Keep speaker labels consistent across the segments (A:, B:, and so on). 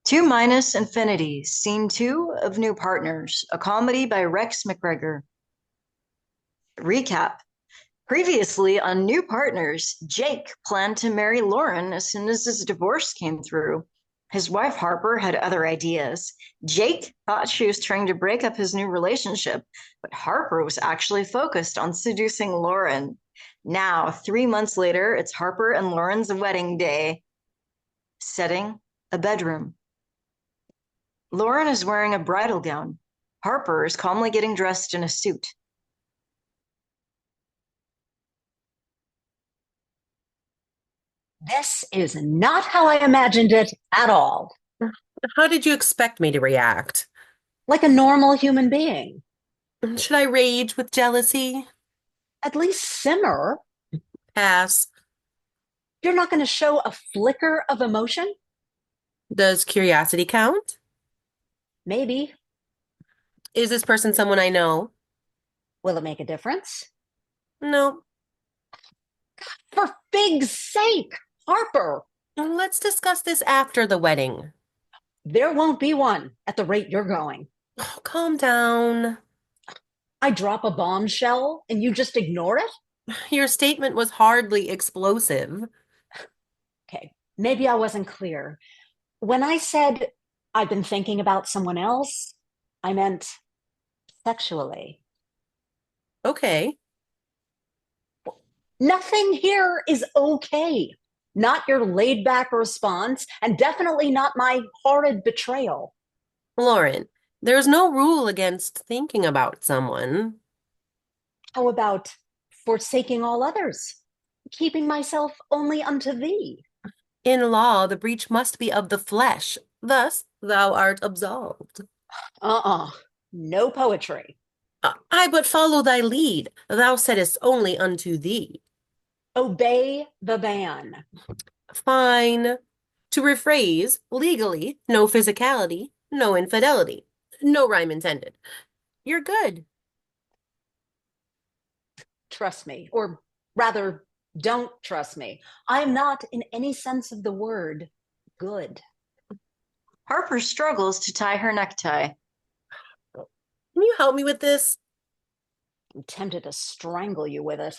A: Two Minus Infinity, Scene 2 of New Partners, a comedy by Rex McGregor. Recap. Previously on New Partners, Jake planned to marry Lauren as soon as his divorce came through. His wife Harper had other ideas. Jake thought she was trying to break up his new relationship, but Harper was actually focused on seducing Lauren. Now, 3 months later, it's Harper and Lauren's wedding day. Setting: a bedroom. Lauren is wearing a bridal gown. Harper is calmly getting dressed in a suit.
B: This is not how I imagined it at all.
C: How did you expect me to react?
B: Like a normal human being.
C: Should I rage with jealousy?
B: At least simmer.
C: Pass.
B: You're not going to show a flicker of emotion?
C: Does curiosity count?
B: Maybe.
C: Is this person someone I know?
B: Will it make a difference?
C: No.
B: For fig's sake, Harper,
C: Let's discuss this after the wedding.
B: there won't be one at the rate you're going.
C: Oh, calm down.
B: I drop a bombshell and you just ignore it?
C: Your statement was hardly explosive.
B: Okay, maybe I wasn't clear. When I said I've been thinking about someone else, I meant sexually.
C: Okay.
B: Nothing here is okay. Not your laid back response, and definitely not my horrid betrayal.
C: Lauren, there's no rule against thinking about someone.
B: How about forsaking all others, keeping myself only unto thee?
C: In law, the breach must be of the flesh. Thus, thou art absolved.
B: Uh-uh, no poetry.
C: I but follow thy lead. Thou saidst only unto thee.
B: Obey the ban.
C: Fine. To rephrase, legally, no physicality, no infidelity. No rhyme intended. You're good.
B: Trust me, or rather, don't trust me. I'm not, in any sense of the word, good.
A: Harper struggles to tie her necktie.
C: Can you help me with this?
B: I'm tempted to strangle you with it.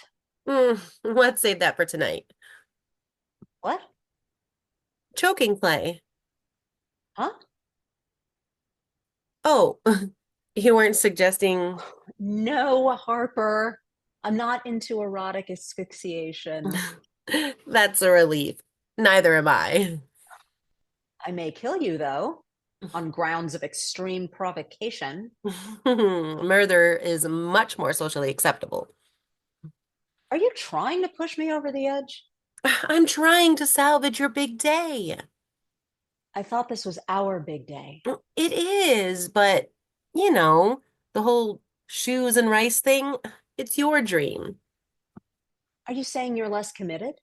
C: Let's save that for tonight.
B: What?
C: Choking play.
B: Huh?
C: Oh, you weren't suggesting.
B: No, Harper. I'm not into erotic asphyxiation.
C: That's a relief. Neither am I.
B: I may kill you, though, on grounds of extreme provocation.
C: Murder is much more socially acceptable.
B: Are you trying to push me over the edge?
C: I'm trying to salvage your big day.
B: I thought this was our big day.
C: It is, but you know, the whole shoes and rice thing, it's your dream.
B: Are you saying you're less committed?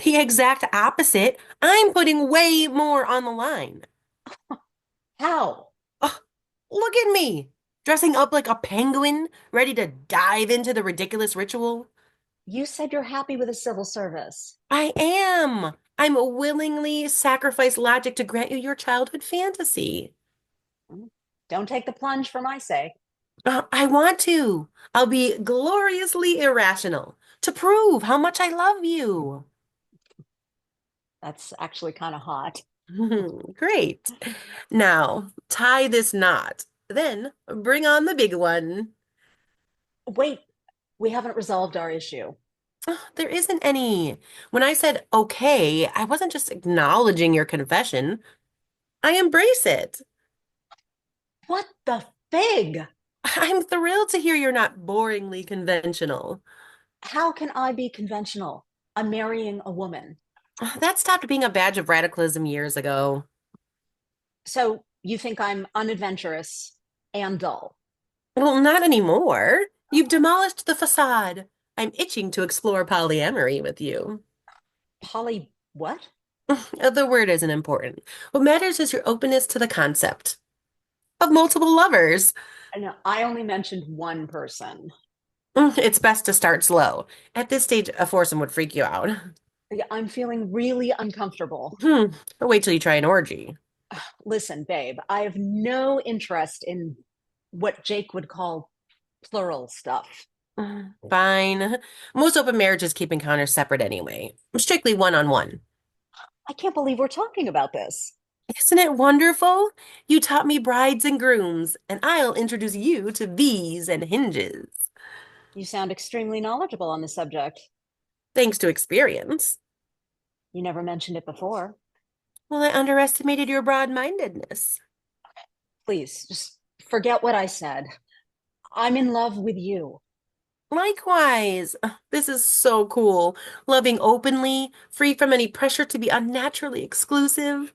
C: The exact opposite. I'm putting way more on the line.
B: How?
C: Ugh, look at me, dressing up like a penguin, ready to dive into the ridiculous ritual.
B: You said you're happy with the civil service.
C: I am. I'm willingly sacrifice logic to grant you your childhood fantasy.
B: Don't take the plunge for my sake.
C: I want to. I'll be gloriously irrational to prove how much I love you.
B: That's actually kind of hot.
C: Great. Now, tie this knot. Then bring on the big one.
B: Wait, we haven't resolved our issue.
C: There isn't any. When I said okay, I wasn't just acknowledging your confession. I embrace it.
B: What the fig?
C: I'm thrilled to hear you're not boringly conventional.
B: How can I be conventional? I'm marrying a woman.
C: That stopped being a badge of radicalism years ago.
B: So you think I'm unadventurous and dull?
C: Well, not anymore. You've demolished the facade. I'm itching to explore polyamory with you.
B: Polly, what?
C: The word isn't important. What matters is your openness to the concept of multiple lovers.
B: I know I only mentioned one person.
C: It's best to start slow. At this stage, a foursome would freak you out.
B: Yeah, I'm feeling really uncomfortable.
C: Hmm. Wait till you try an orgy.
B: Listen, babe, I have no interest in what Jake would call plural stuff.
C: Fine. Most open marriages keep encounters separate anyway, strictly one-on-one.
B: I can't believe we're talking about this.
C: Isn't it wonderful? You taught me brides and grooms, and I'll introduce you to V's and hinges.
B: You sound extremely knowledgeable on the subject.
C: Thanks to experience.
B: You never mentioned it before.
C: Well, I underestimated your broad-mindedness.
B: Please, just forget what I said. I'm in love with you.
C: Likewise. This is so cool. Loving openly, free from any pressure to be unnaturally exclusive.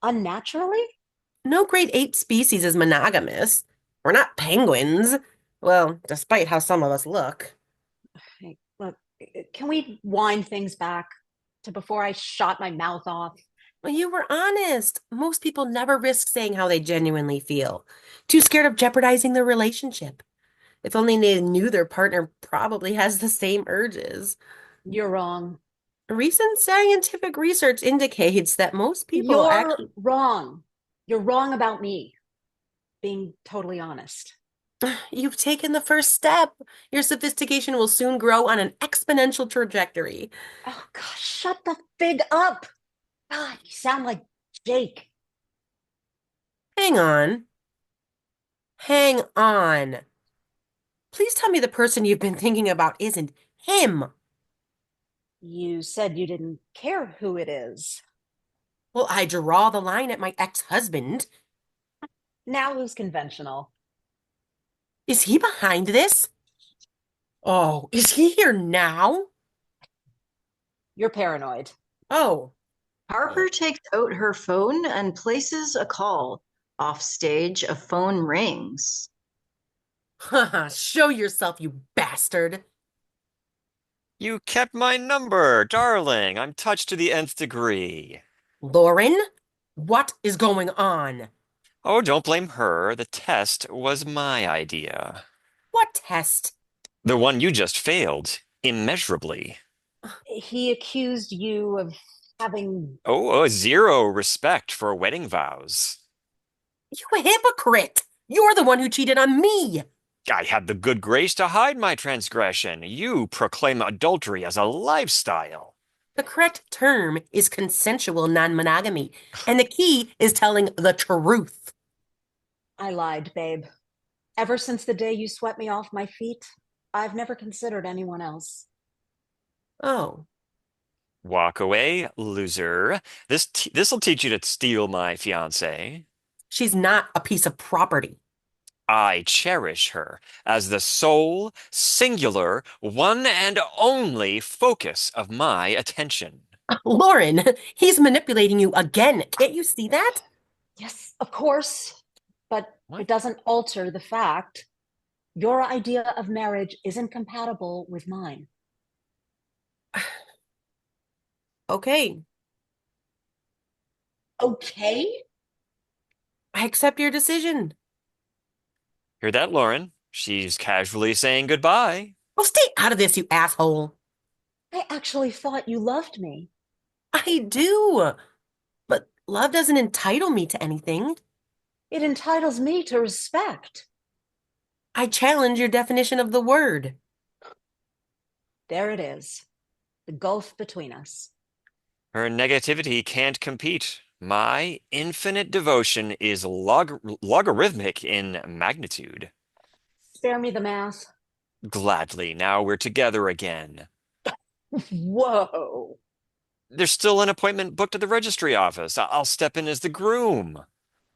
B: Unnaturally?
C: No great ape species is monogamous. We're not penguins. Well, despite how some of us look.
B: Hey, look, can we wind things back to before I shot my mouth off?
C: Well, you were honest. Most people never risk saying how they genuinely feel. Too scared of jeopardizing their relationship. If only they knew their partner probably has the same urges.
B: You're wrong.
C: Recent scientific research indicates that most people
B: You're
C: actually.
B: wrong. You're wrong about me, being totally honest.
C: You've taken the first step. Your sophistication will soon grow on an exponential trajectory.
B: Oh, gosh, shut the fig up. God, you sound like Jake.
C: Hang on. Hang on. Please tell me the person you've been thinking about isn't him.
B: You said you didn't care who it is.
C: Well, I draw the line at my ex-husband.
B: Now who's conventional?
C: Is he behind this? Oh, is he here now?
B: You're paranoid.
C: Oh,
A: Harper takes out her phone and places a call. Off stage, a phone rings.
C: haha, show yourself, you bastard.
D: You kept my number, darling. I'm touched to the nth degree.
C: Lauren, what is going on?
D: Oh, don't blame her. The test was my idea.
C: What test?
D: The one you just failed, immeasurably.
B: He accused you of having.
D: Oh, zero respect for wedding vows.
C: You hypocrite! You're the one who cheated on me!
D: I had the good grace to hide my transgression. You proclaim adultery as a lifestyle.
C: The correct term is consensual non-monogamy, and the key is telling the truth.
B: I lied, babe. Ever since the day you swept me off my feet, I've never considered anyone else.
C: Oh,
D: Walk away, loser. This'll teach you to steal my fiancée.
C: she's not a piece of property.
D: I cherish her as the sole, singular, one and only focus of my attention.
C: Lauren, he's manipulating you again. Can't you see that?
B: Yes, of course, but
D: What?
B: it doesn't alter the fact your idea of marriage isn't compatible with mine.
C: Okay,
B: Okay?
C: I accept your decision.
D: Hear that, Lauren? She's casually saying goodbye.
C: Oh, stay out of this, you asshole.
B: I actually thought you loved me.
C: I do, but love doesn't entitle me to anything.
B: It entitles me to respect.
C: I challenge your definition of the word.
B: There it is, the gulf between us.
D: Her negativity can't compete. My infinite devotion is logarithmic in magnitude.
B: Spare me the math.
D: Gladly, now we're together again.
B: Whoa.
D: There's still an appointment booked at the registry office. I'll step in as the groom.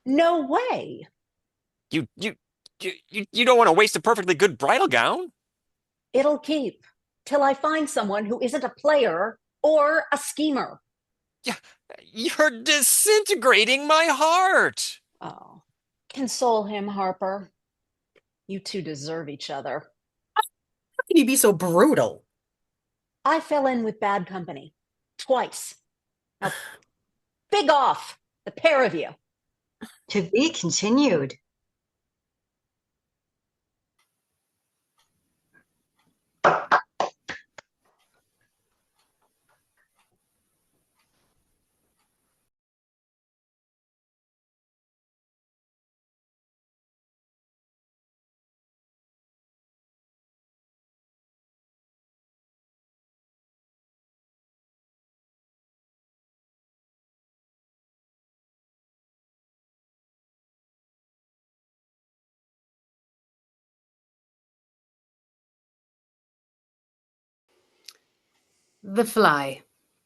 B: No way.
D: You, you, you don't want to waste a perfectly good bridal gown?
B: It'll keep till I find someone who isn't a player or a schemer.
D: You're disintegrating my heart.
B: Oh, console him, Harper. You two deserve each other.
C: How can you be so brutal?
B: I fell in with bad company twice. Now, big off, the pair of you.
A: To be continued.
E: The Fly,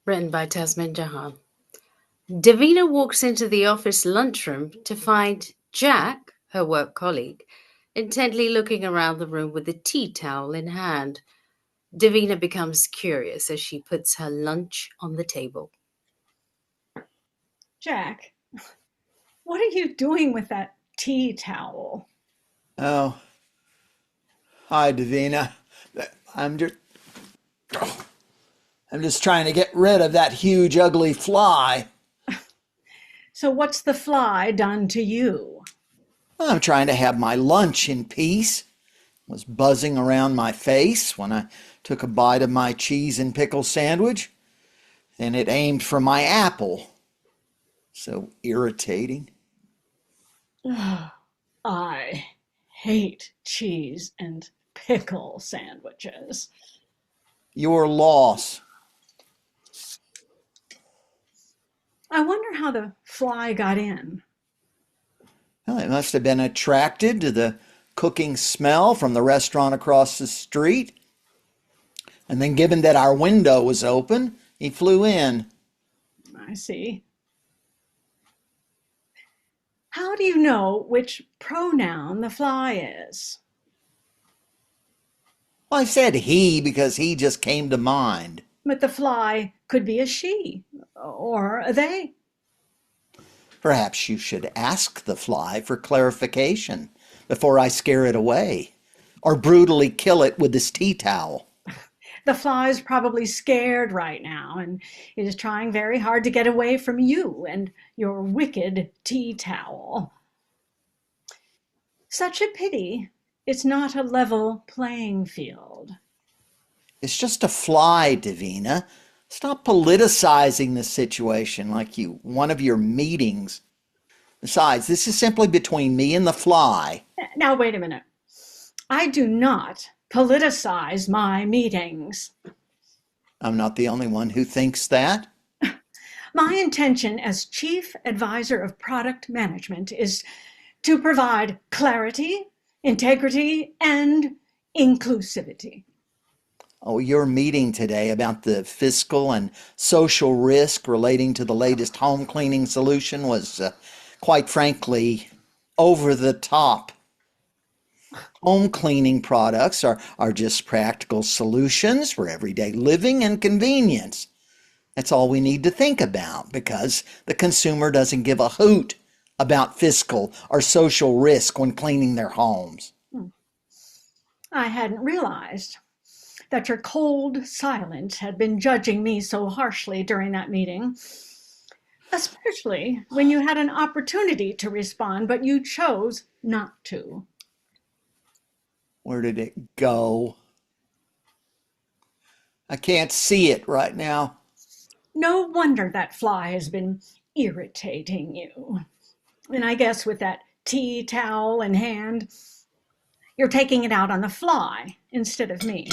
E: written by Tasmin Jahan. Davina walks into the office lunchroom to find Jack, her work colleague, intently looking around the room with a tea towel in hand. Davina becomes curious as she puts her lunch on the table.
F: Jack, what are you doing with that tea towel?
G: Oh, hi, Davina. I'm just, I'm just trying to get rid of that huge, ugly fly.
F: So what's the fly done to you?
G: I'm trying to have my lunch in peace. It was buzzing around my face when I took a bite of my cheese and pickle sandwich. Then it aimed for my apple. So irritating.
F: I hate cheese and pickle sandwiches.
G: Your loss.
F: I wonder how the fly got in.
G: Well, it must have been attracted to the cooking smell from the restaurant across the street. And then, given that our window was open, he flew in.
F: I see. How do you know which pronoun the fly is?
G: Well, I said he because he just came to mind.
F: But the fly could be a she or a they.
G: Perhaps you should ask the fly for clarification before I scare it away, or brutally kill it with this tea towel.
F: The fly's probably scared right now and is trying very hard to get away from you and your wicked tea towel. Such a pity it's not a level playing field.
G: It's just a fly, Davina. Stop politicizing the situation like one of your meetings. Besides, this is simply between me and the fly.
F: Now, wait a minute. I do not politicize my meetings.
G: I'm not the only one who thinks that.
F: My intention as Chief Advisor of Product Management is to provide clarity, integrity, and inclusivity.
G: Oh, your meeting today about the fiscal and social risk relating to the latest home cleaning solution was, quite frankly, over the top. Home cleaning products are just practical solutions for everyday living and convenience. That's all we need to think about because the consumer doesn't give a hoot about fiscal or social risk when cleaning their homes.
F: I hadn't realized that your cold silence had been judging me so harshly during that meeting, especially when you had an opportunity to respond, but you chose not to.
G: Where did it go? I can't see it right now.
F: No wonder that fly has been irritating you. And I guess with that tea towel in hand, you're taking it out on the fly instead of me.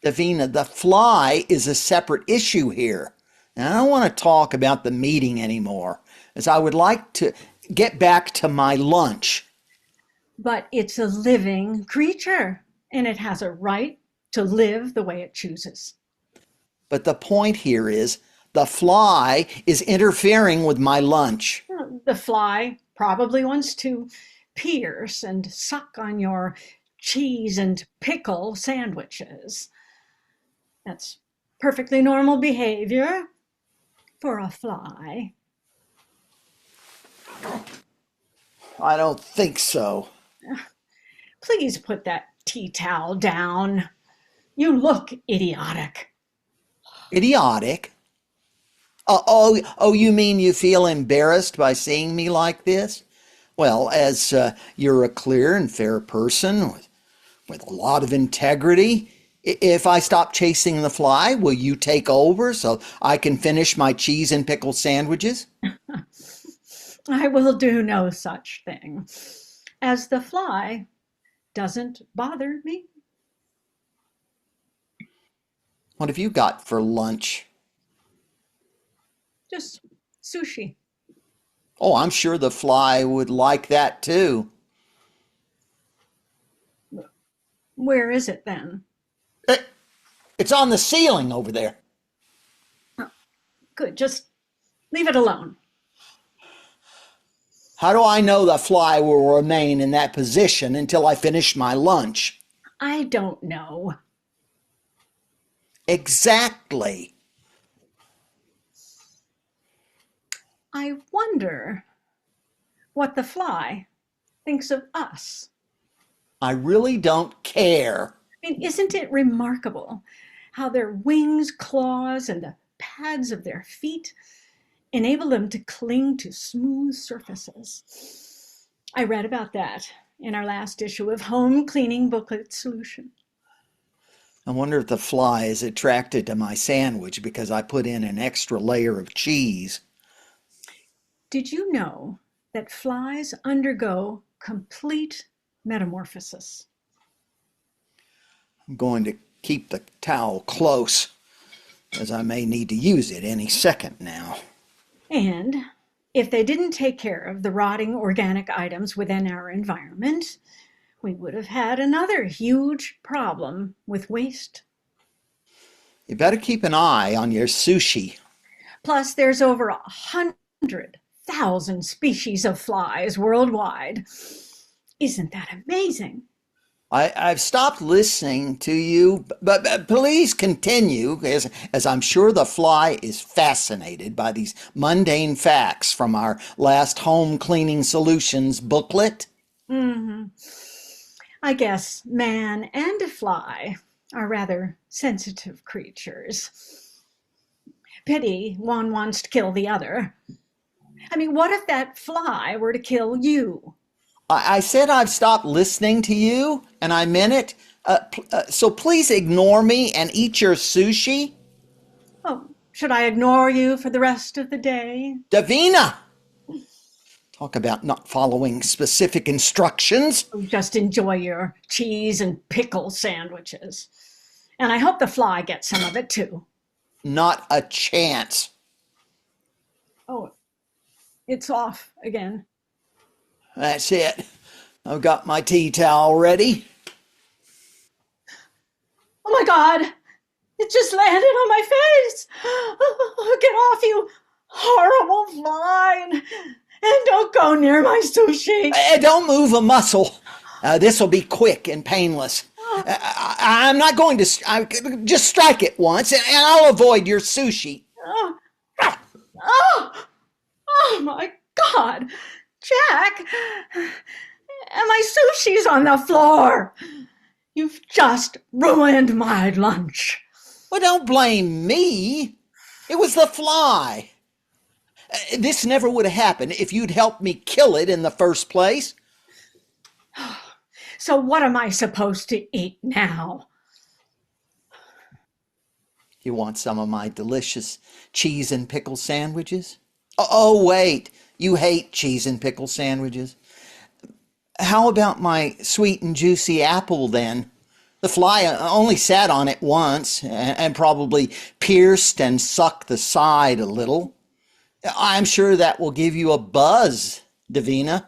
G: Davina, the fly is a separate issue here. And I don't want to talk about the meeting anymore, as I would like to get back to my lunch.
F: But it's a living creature, and it has a right to live the way it chooses.
G: But the point here is the fly is interfering with my lunch.
F: The fly probably wants to pierce and suck on your cheese and pickle sandwiches. That's perfectly normal behavior for a fly.
G: I don't think so.
F: Please put that tea towel down. You look idiotic.
G: Idiotic? You mean you feel embarrassed by seeing me like this? Well, as you're a clear and fair person with a lot of integrity, if I stop chasing the fly, will you take over so I can finish my cheese and pickle sandwiches?
F: I will do no such thing, as the fly doesn't bother me.
G: What have you got for lunch?
F: Just sushi.
G: Oh, I'm sure the fly would like that too.
F: Where is it then?
G: It's on the ceiling over there.
F: Good, just leave it alone.
G: How do I know the fly will remain in that position until I finish my lunch?
F: I don't know.
G: Exactly.
F: I wonder what the fly thinks of us.
G: I really don't care.
F: I mean, isn't it remarkable how their wings, claws, and the pads of their feet enable them to cling to smooth surfaces? I read about that in our last issue of Home Cleaning Booklet Solution.
G: I wonder if the fly is attracted to my sandwich because I put in an extra layer of cheese.
F: Did you know that flies undergo complete metamorphosis?
G: I'm going to keep the towel close, as I may need to use it any second now.
F: And if they didn't take care of the rotting organic items within our environment, we would have had another huge problem with waste.
G: You better keep an eye on your sushi.
F: Plus, there's over 100,000 species of flies worldwide. Isn't that amazing?
G: I've stopped listening to you, but please continue, as I'm sure the fly is fascinated by these mundane facts from our last Home Cleaning Solutions booklet.
F: I guess man and a fly are rather sensitive creatures. Pity one wants to kill the other. I mean, what if that fly were to kill you?
G: I said I've stopped listening to you, and I meant it. So please ignore me and eat your sushi.
F: Oh, should I ignore you for the rest of the day?
G: Davina! Talk about not following specific instructions.
F: Oh, just enjoy your cheese and pickle sandwiches. And I hope the fly gets some of it too.
G: Not a chance.
F: Oh, it's off again.
G: That's it. I've got my tea towel ready.
F: Oh my God, it just landed on my face. Oh, get off, you horrible fly. And don't go near my sushi.
G: Don't move a muscle. This will be quick and painless. I'm not going to just strike it once, and I'll avoid your sushi.
F: Oh my God, Jack! And my sushi's on the floor. You've just ruined my lunch.
G: Well, don't blame me. It was the fly. This never would have happened if you'd helped me kill it in the first place.
F: So what am I supposed to eat now?
G: You want some of my delicious cheese and pickle sandwiches? Oh, wait. You hate cheese and pickle sandwiches. How about my sweet and juicy apple then? The fly only sat on it once and probably pierced and sucked the side a little. I'm sure that will give you a buzz, Davina.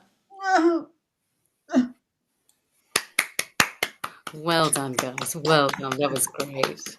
E: Well done, girls. Well done. That was great.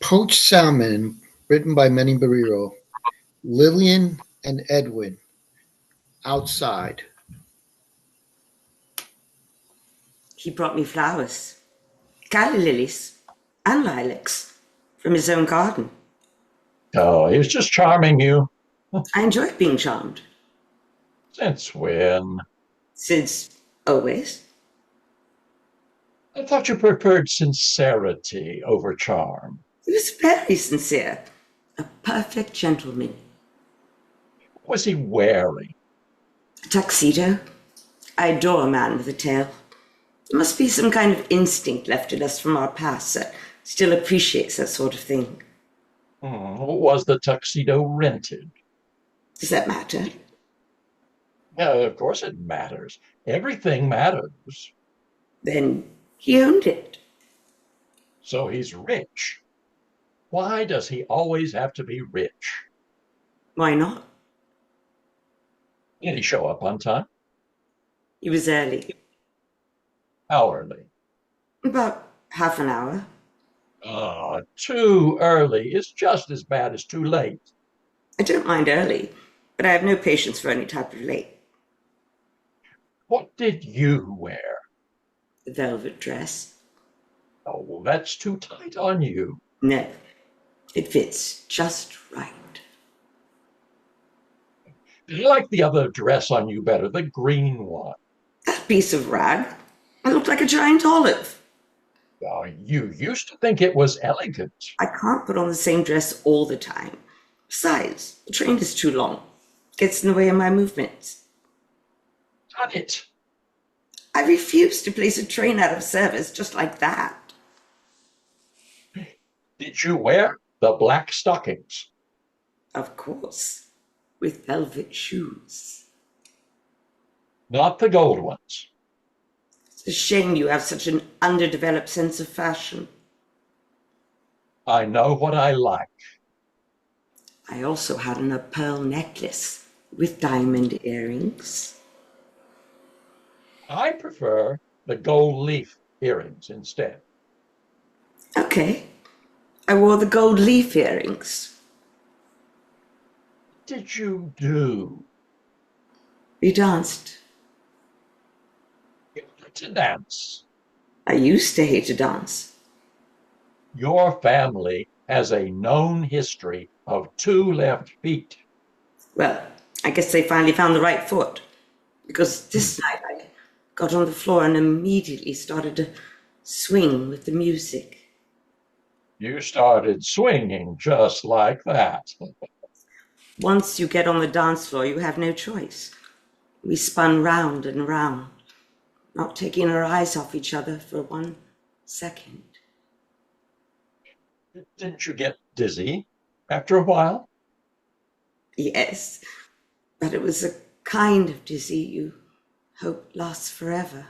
H: Poached Salmon, written by Manny Barrero. Lillian and Edwin. Outside.
I: He brought me flowers, calla lilies and lilacs from his own garden.
J: Oh, he was just charming you.
I: I enjoy being charmed.
J: Since when?
I: Since always.
J: I thought you preferred sincerity over charm.
I: He was very sincere, a perfect gentleman.
J: What was he wearing?
I: A tuxedo. I adore a man with a tail. There must be some kind of instinct left in us from our past that still appreciates that sort of thing.
J: Was the tuxedo rented?
I: Does that matter?
J: Of course it matters. Everything matters.
I: Then he owned it.
J: So he's rich. Why does he always have to be rich?
I: Why not?
J: Did he show up on time?
I: He was early.
J: How early?
I: About half an hour.
J: Too early is just as bad as too late.
I: I don't mind early, but I have no patience for any type of late.
J: What did you wear?
I: The velvet dress.
J: Oh, that's too tight on you.
I: No, it fits just right.
J: I like the other dress on you better, the green one.
I: That piece of rag. I looked like a giant olive.
J: Oh, you used to think it was elegant.
I: I can't put on the same dress all the time. Besides, the train is too long. Gets in the way of my movements.
J: Done it.
I: I refuse to place a train out of service just like that.
J: Did you wear the black stockings?
I: Of course, with velvet shoes.
J: Not the gold ones.
I: It's a shame you have such an underdeveloped sense of fashion.
J: I know what I like.
I: I also had on a pearl necklace with diamond earrings.
J: I prefer the gold leaf earrings instead.
I: Okay, I wore the gold leaf earrings.
J: What did you do?
I: We danced.
J: You like to dance.
I: I used to hate to dance.
J: Your family has a known history of 2 left feet.
I: Well, I guess they finally found the right foot. Because this night I got on the floor and immediately started to swing with the music.
J: You started swinging just like that.
I: Once you get on the dance floor, you have no choice. We spun round and round, not taking our eyes off each other for 1 second.
J: Didn't you get dizzy after a while?
I: Yes, but it was a kind of dizzy you hope lasts forever.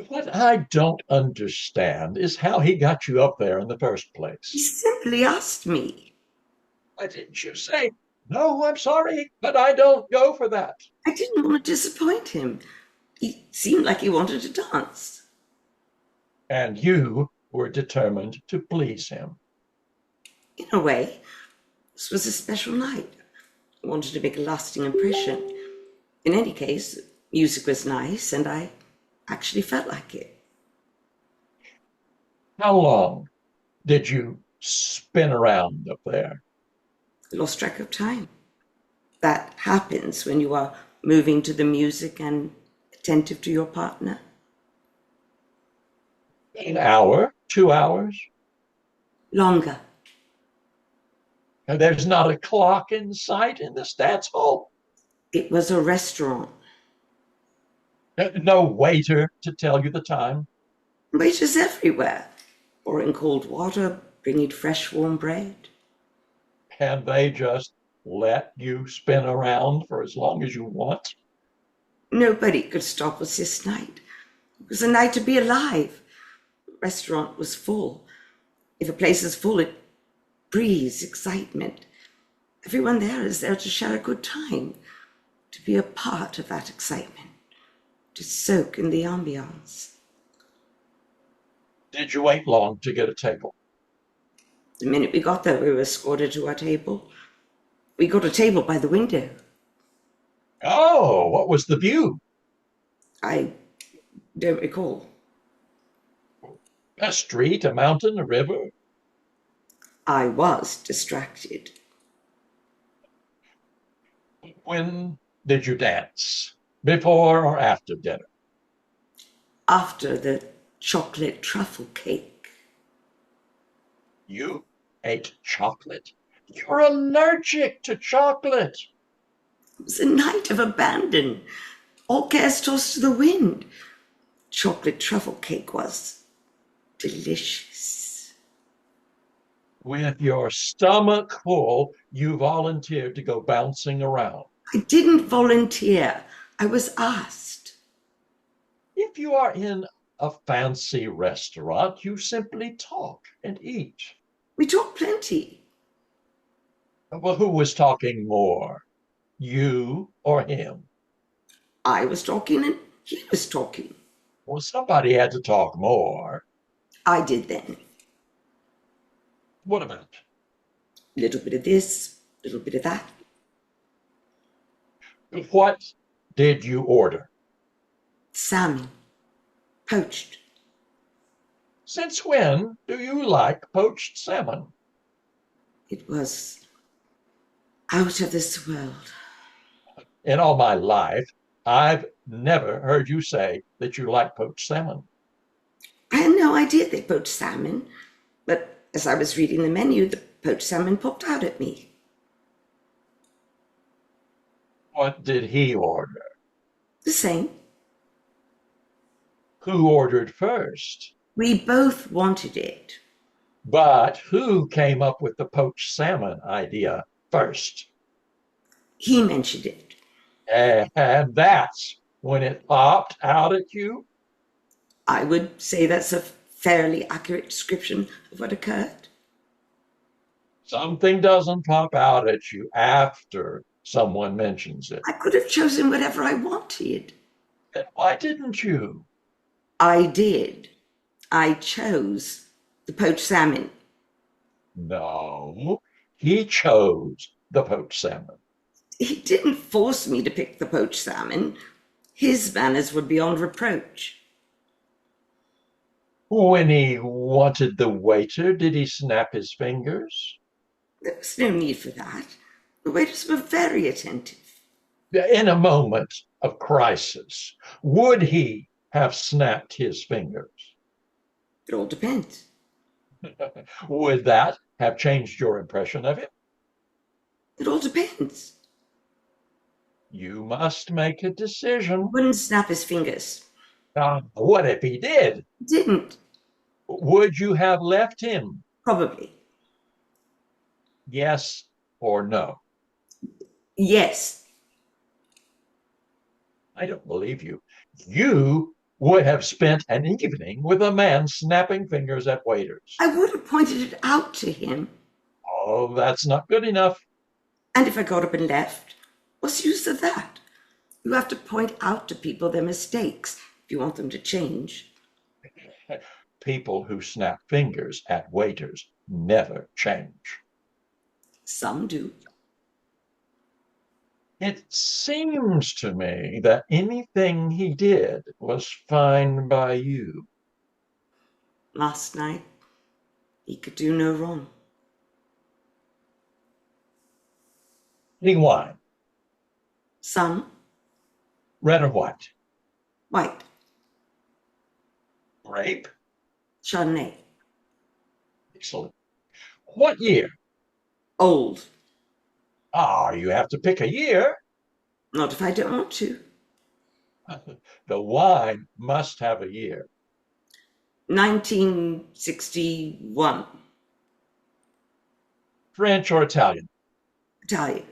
J: What I don't understand is how he got you up there in the first
I: He
J: place.
I: simply asked me.
J: Why didn't you say, no, I'm sorry, but I don't go for that?
I: I didn't want to disappoint him. He seemed like he wanted to dance.
J: And you were determined to please him.
I: In a way, this was a special night. I wanted to make a lasting impression. In any case, music was nice, and I actually felt like it.
J: How long did you spin around up there?
I: I lost track of time. That happens when you are moving to the music and attentive to your partner.
J: An hour, 2 hours?
I: Longer.
J: And there's not a clock in sight in this dance hall?
I: It was a restaurant.
J: No waiter to tell you the time?
I: Waiters everywhere, pouring cold water, bringing fresh warm bread.
J: And they just let you spin around for as long as you want?
I: Nobody could stop us this night. It was a night to be alive. The restaurant was full. If a place is full, it breathes excitement. Everyone there is there to share a good time, to be a part of that excitement, to soak in the ambiance.
J: Did you wait long to get a table?
I: The minute we got there, we were escorted to our table. We got a table by the window.
J: Oh, what was the view?
I: I don't recall.
J: A street, a mountain, a river?
I: I was distracted.
J: When did you dance? Before or after dinner?
I: After the chocolate truffle cake.
J: You ate chocolate? You're allergic to chocolate.
I: It was a night of abandon. All cares tossed to the wind. Chocolate truffle cake was delicious.
J: With your stomach full, you volunteered to go bouncing around.
I: I didn't volunteer. I was asked.
J: If you are in a fancy restaurant, you simply talk and eat.
I: We talked plenty.
J: Well, who was talking more, you or him?
I: I was talking and he was talking.
J: Well, somebody had to talk more.
I: I did then.
J: What about?
I: A little bit of this, a little bit of that.
J: What did you order?
I: Salmon. Poached.
J: Since when do you like poached salmon?
I: It was out of this world.
J: In all my life, I've never heard you say that you like poached salmon.
I: I had no idea they poached salmon, but as I was reading the menu, the poached salmon popped out at me.
J: What did he order?
I: The same.
J: Who ordered first?
I: We both wanted it.
J: But who came up with the poached salmon idea first?
I: He mentioned it.
J: And that's when it popped out at you?
I: I would say that's a fairly accurate description of what occurred.
J: Something doesn't pop out at you after someone mentions it.
I: I could have chosen whatever I wanted.
J: Then why didn't you?
I: I did. I chose the poached salmon.
J: No, he chose the poached salmon.
I: He didn't force me to pick the poached salmon. His manners were beyond reproach.
J: When he wanted the waiter, did he snap his fingers?
I: There was no need for that. The waiters were very attentive.
J: In a moment of crisis, would he have snapped his fingers?
I: It all depends.
J: Would that have changed your impression of him?
I: It all depends.
J: You must make a decision.
I: Wouldn't snap his fingers.
J: What if he did?
I: Didn't.
J: Would you have left him?
I: Probably.
J: Yes or no?
I: Yes.
J: I don't believe you. You would have spent an evening with a man snapping fingers at waiters.
I: I would have pointed it out to him.
J: Oh, that's not good enough.
I: And if I got up and left, what's the use of that? You have to point out to people their mistakes if you want them to change.
J: People who snap fingers at waiters never change.
I: Some do.
J: It seems to me that anything he did was fine by you.
I: Last night, he could do no wrong.
J: Any wine?
I: Some,
J: Red or white?
I: white,
J: Grape?
I: Chardonnay,
J: Excellent. What year?
I: old.
J: You have to pick a year.
I: Not if I don't want to.
J: The wine must have a year.
I: 1961.
J: French or Italian?
I: Italian.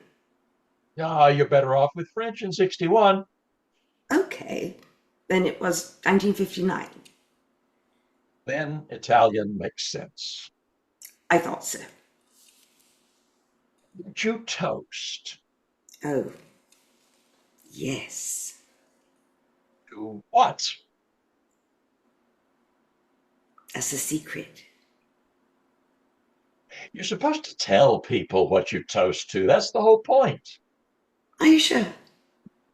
J: You're better off with French in 61.
I: Okay. Then it was 1959.
J: Then Italian makes sense.
I: I thought so.
J: Did you toast?
I: Oh, yes.
J: To what?
I: That's a secret.
J: You're supposed to tell people what you toast to. That's the whole point.
I: Are you sure?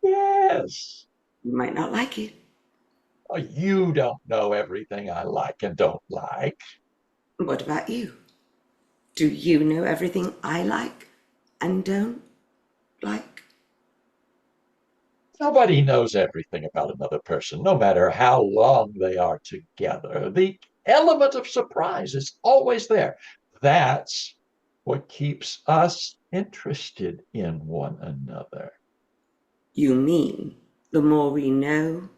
J: Yes.
I: You might not like it.
J: You don't know everything I like and don't like.
I: What about you? Do you know everything I like and don't like?
J: Nobody knows everything about another person, no matter how long they are together. The element of surprise is always there. That's what keeps us interested in one another.
I: You mean the more we know,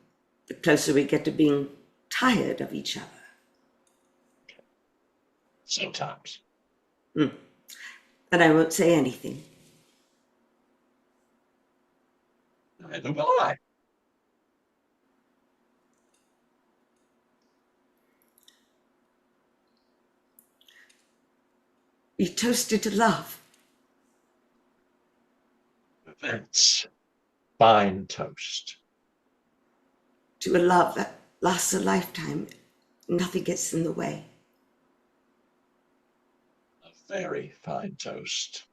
I: the closer we get to being tired of each other?
J: Sometimes.
I: Then I won't say anything.
J: Neither will I.
I: We toasted to love.
J: That's fine toast.
I: To a love that lasts a lifetime. Nothing gets in the way.
J: A very fine toast.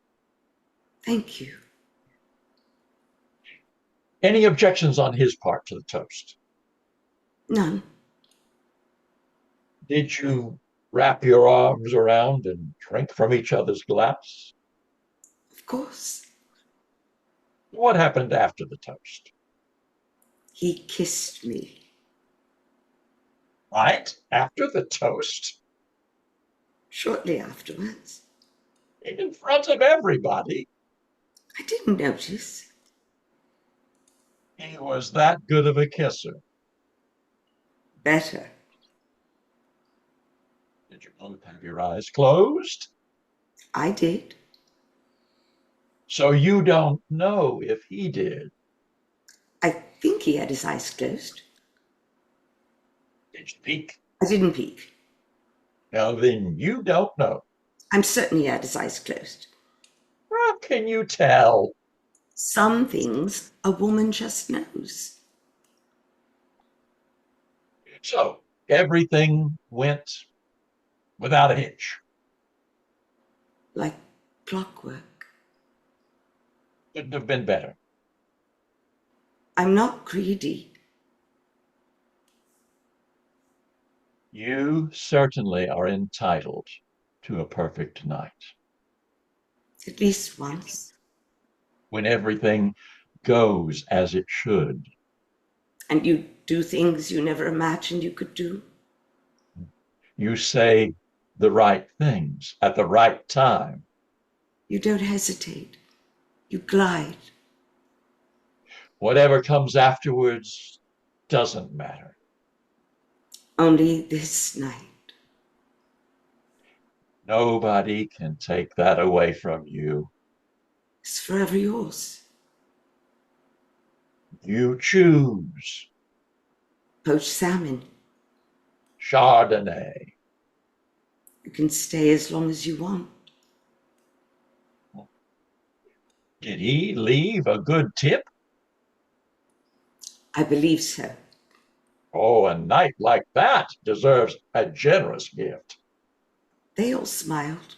I: Thank you.
J: Any objections on his part to the toast?
I: None.
J: Did you wrap your arms around and drink from each other's glass?
I: Of course.
J: What happened after the toast?
I: He kissed me.
J: Right after the toast?
I: Shortly afterwards.
J: In front of everybody?
I: I didn't notice.
J: He was that good of a kisser.
I: Better.
J: Did you both have your eyes closed?
I: I did.
J: So you don't know if he did.
I: I think he had his eyes closed.
J: Did you peek?
I: I didn't peek.
J: Now then you don't know.
I: I'm certain he had his eyes closed.
J: How can you tell?
I: Some things a woman just knows.
J: So everything went without a hitch.
I: Like clockwork.
J: Couldn't have been better.
I: I'm not greedy.
J: You certainly are entitled to a perfect night.
I: At least once.
J: When everything goes as it should.
I: And you do things you never imagined you could do.
J: You say the right things at the right time.
I: You don't hesitate. You glide.
J: Whatever comes afterwards doesn't matter.
I: Only this night.
J: Nobody can take that away from you.
I: It's forever yours.
J: You choose.
I: Poached salmon.
J: Chardonnay.
I: You can stay as long as you want.
J: Did he leave a good tip?
I: I believe so.
J: Oh, a night like that deserves a generous gift.
I: They all smiled.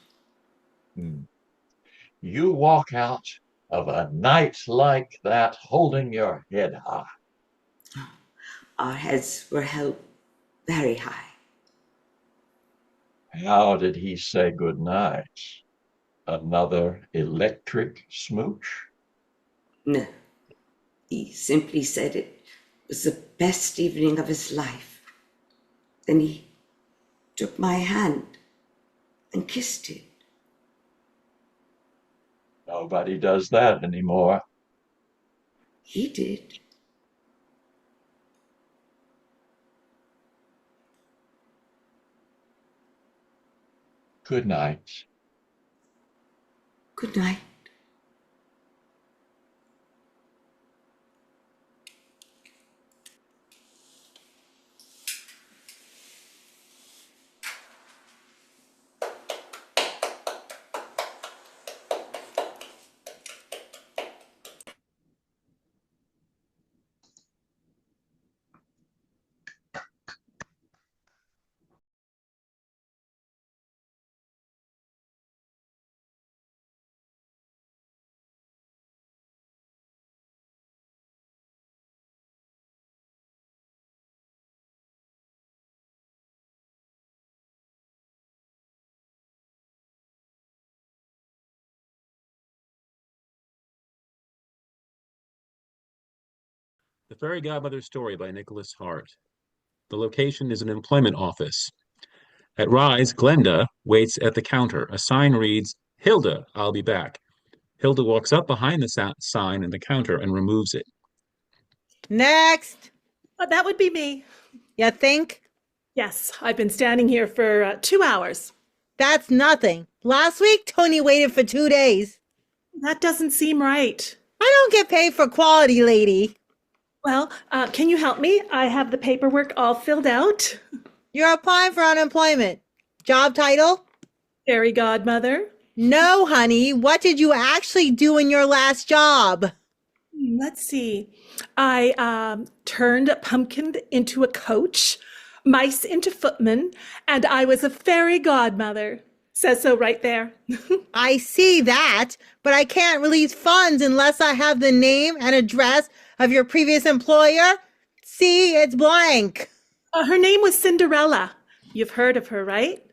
J: You walk out of a night like that holding your head high.
I: Our heads were held very high.
J: How did he say goodnight? Another electric smooch?
I: No. He simply said it was the best evening of his life. Then he took my hand and kissed it.
J: Nobody does that anymore.
I: He did.
J: Good night.
I: Good night.
K: The Fairy Godmother Story by Nicholas Hart. The location is an employment office. At Rise, Glenda waits at the counter. A sign reads, "Hilda, I'll be back." Hilda walks up behind the sign in the counter and removes it.
L: Next.
M: That would be me.
L: You think?
M: Yes, I've been standing here for 2 hours.
L: That's nothing. Last week, Tony waited for 2 days.
M: That doesn't seem right.
L: I don't get paid for quality, lady.
M: Well, can you help me? I have the paperwork all filled out.
L: You're applying for unemployment. Job title?
M: Fairy godmother.
L: No, honey. What did you actually do in your last job?
M: Let's see. I turned a pumpkin into a coach, mice into footmen, and I was a fairy godmother. Says so right there.
L: I see that, but I can't release funds unless I have the name and address of your previous employer. See, it's blank.
M: Her name was Cinderella. You've heard of her, right?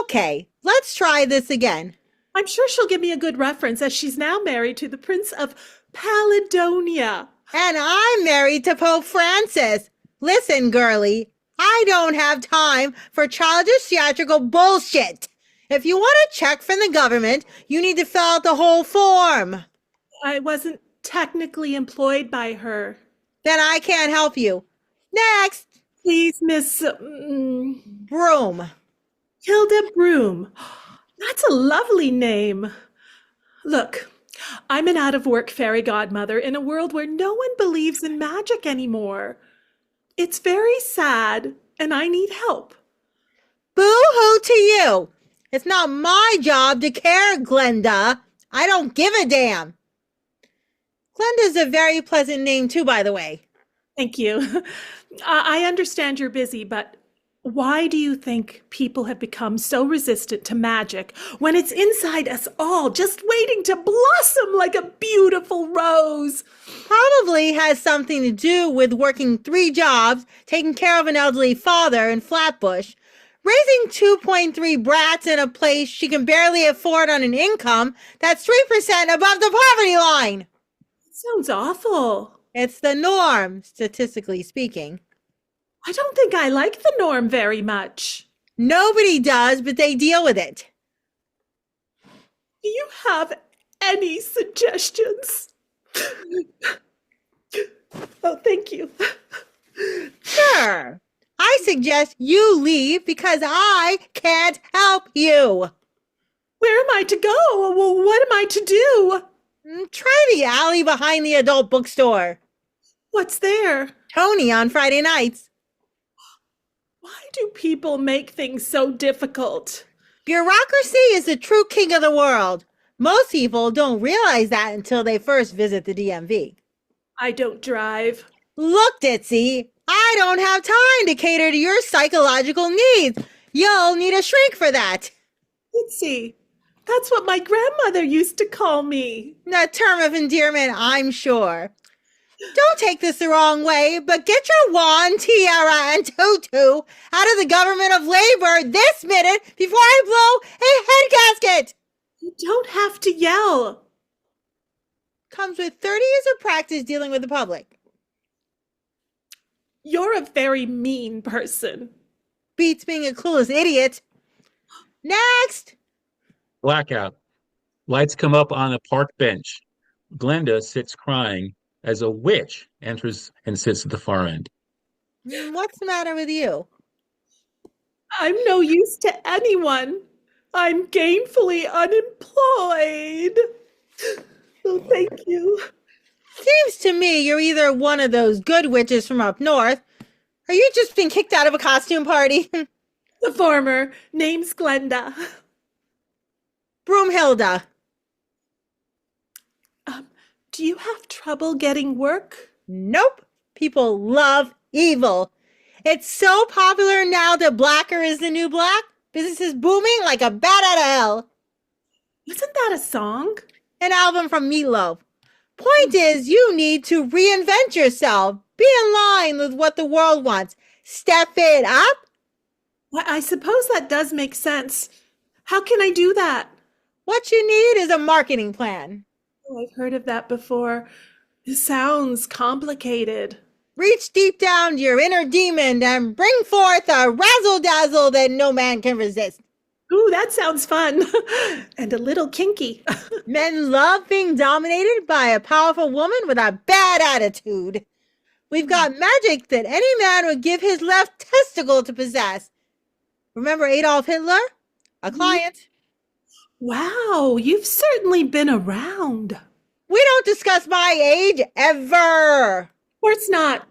L: Okay, let's try this again.
M: I'm sure she'll give me a good reference as she's now married to the Prince of Paladonia.
L: And I'm married to Pope Francis. Listen, girlie, I don't have time for childish theatrical bullshit. If you want a check from the government, you need to fill out the whole form.
M: I wasn't technically employed by her.
L: Then I can't help you. Next.
M: Please, Miss
L: Broom.
M: Hilda Broom. That's a lovely name. Look, I'm an out-of-work fairy godmother in a world where no one believes in magic anymore. It's very sad, and I need help.
L: Boo-hoo to you. It's not my job to care, Glenda. I don't give a damn. Glenda's a very pleasant name, too, by the way.
M: Thank you. I understand you're busy, but why do you think people have become so resistant to magic when it's inside us all, just waiting to blossom like a beautiful rose?
L: Probably has something to do with working 3 jobs, taking care of an elderly father in Flatbush, raising 2.3 brats in a place she can barely afford on an income that's 3% above the poverty line.
M: Sounds awful.
L: It's the norm, statistically speaking.
M: I don't think I like the norm very much.
L: Nobody does, but they deal with it.
M: Do you have any suggestions? Oh, thank you.
L: Sure. I suggest you leave because I can't help you.
M: Where am I to go? Well, what am I to do?
L: Try the alley behind the adult bookstore.
M: What's there?
L: Tony on Friday nights.
M: Why do people make things so difficult?
L: Bureaucracy is the true king of the world. Most people don't realize that until they first visit the DMV.
M: I don't drive.
L: Look, Ditzy, I don't have time to cater to your psychological needs. You'll need a shrink for that.
M: Ditzy, that's what my grandmother used to call me.
L: A term of endearment, I'm sure. Don't take this the wrong way, but get your wand, tiara, and tutu out of the government of labor this minute before I blow a head gasket.
M: You don't have to yell.
L: Comes with 30 years of practice dealing with the public.
M: You're a very mean person.
L: Beats being a clueless idiot. Next.
K: Blackout. Lights come up on a park bench. Glenda sits crying as a witch enters and sits at the far end.
L: What's the matter with you?
M: I'm no use to anyone. I'm gainfully unemployed. Oh, thank you.
L: Seems to me you're either one of those good witches from up north, or you just been kicked out of a costume party.
M: The former. Name's Glenda.
L: Broomhilda.
M: Do you have trouble getting work?
L: Nope. People love evil. It's so popular now that blacker is the new black. Business is booming like a bat out of hell.
M: Isn't that a song?
L: An album from Meatloaf. Point is, you need to reinvent yourself. Be in line with what the world wants. Step it up.
M: Well, I suppose that does make sense. How can I do that?
L: What you need is a marketing plan.
M: Oh, I've heard of that before. It sounds complicated.
L: Reach deep down to your inner demon and bring forth a razzle-dazzle that no man can resist.
M: Ooh, that sounds fun. And a little kinky.
L: Men love being dominated by a powerful woman with a bad attitude. We've got magic that any man would give his left testicle to possess. Remember Adolf Hitler? A client.
M: Wow, you've certainly been around.
L: We don't discuss my age ever.
M: Of course not.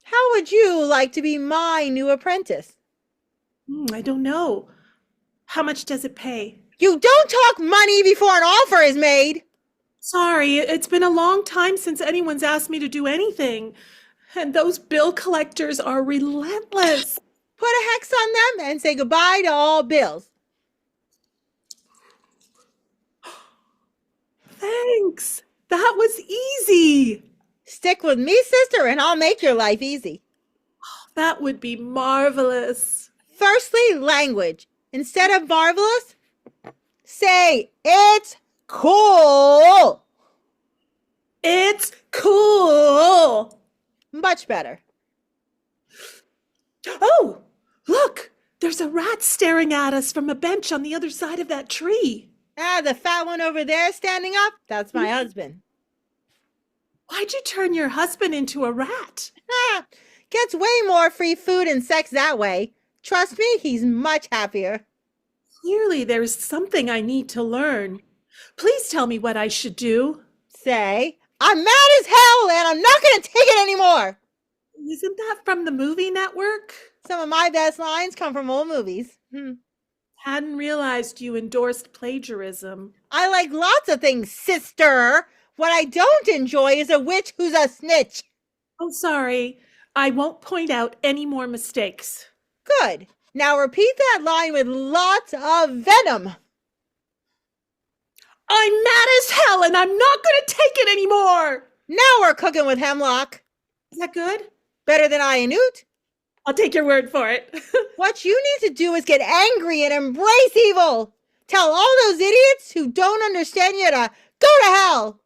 L: How would you like to be my new apprentice?
M: I don't know. How much does it pay?
L: You don't talk money before an offer is made.
M: Sorry, it's been a long time since anyone's asked me to do anything. And those bill collectors are relentless.
L: Put a hex on them and say goodbye to all bills.
M: Thanks. That was easy.
L: Stick with me, sister, and I'll make your life easy.
M: That would be marvelous.
L: Firstly, language. Instead of marvelous, say it's cool.
M: It's cool.
L: Much better.
M: Oh, look, there's a rat staring at us from a bench on the other side of that tree.
L: Ah, the fat one over there standing up, that's my husband.
M: Why'd you turn your husband into a rat?
L: Ah, gets way more free food and sex that way. Trust me, he's much happier.
M: Clearly, there's something I need to learn. Please tell me what I should do.
L: Say, I'm mad as hell and I'm not going to take it anymore.
M: Isn't that from the movie network?
L: Some of my best lines come from old movies.
M: Hadn't realized you endorsed plagiarism.
L: I like lots of things, sister. What I don't enjoy is a witch who's a snitch.
M: Oh, sorry. I won't point out any more mistakes.
L: Good. Now repeat that line with lots of venom.
M: I'm mad as hell and I'm not going to take it anymore.
L: Now we're cooking with hemlock.
M: Is that good?
L: Better than I and Oot.
M: I'll take your word for it.
L: What you need to do is get angry and embrace evil. Tell all those idiots who don't understand you to go to hell.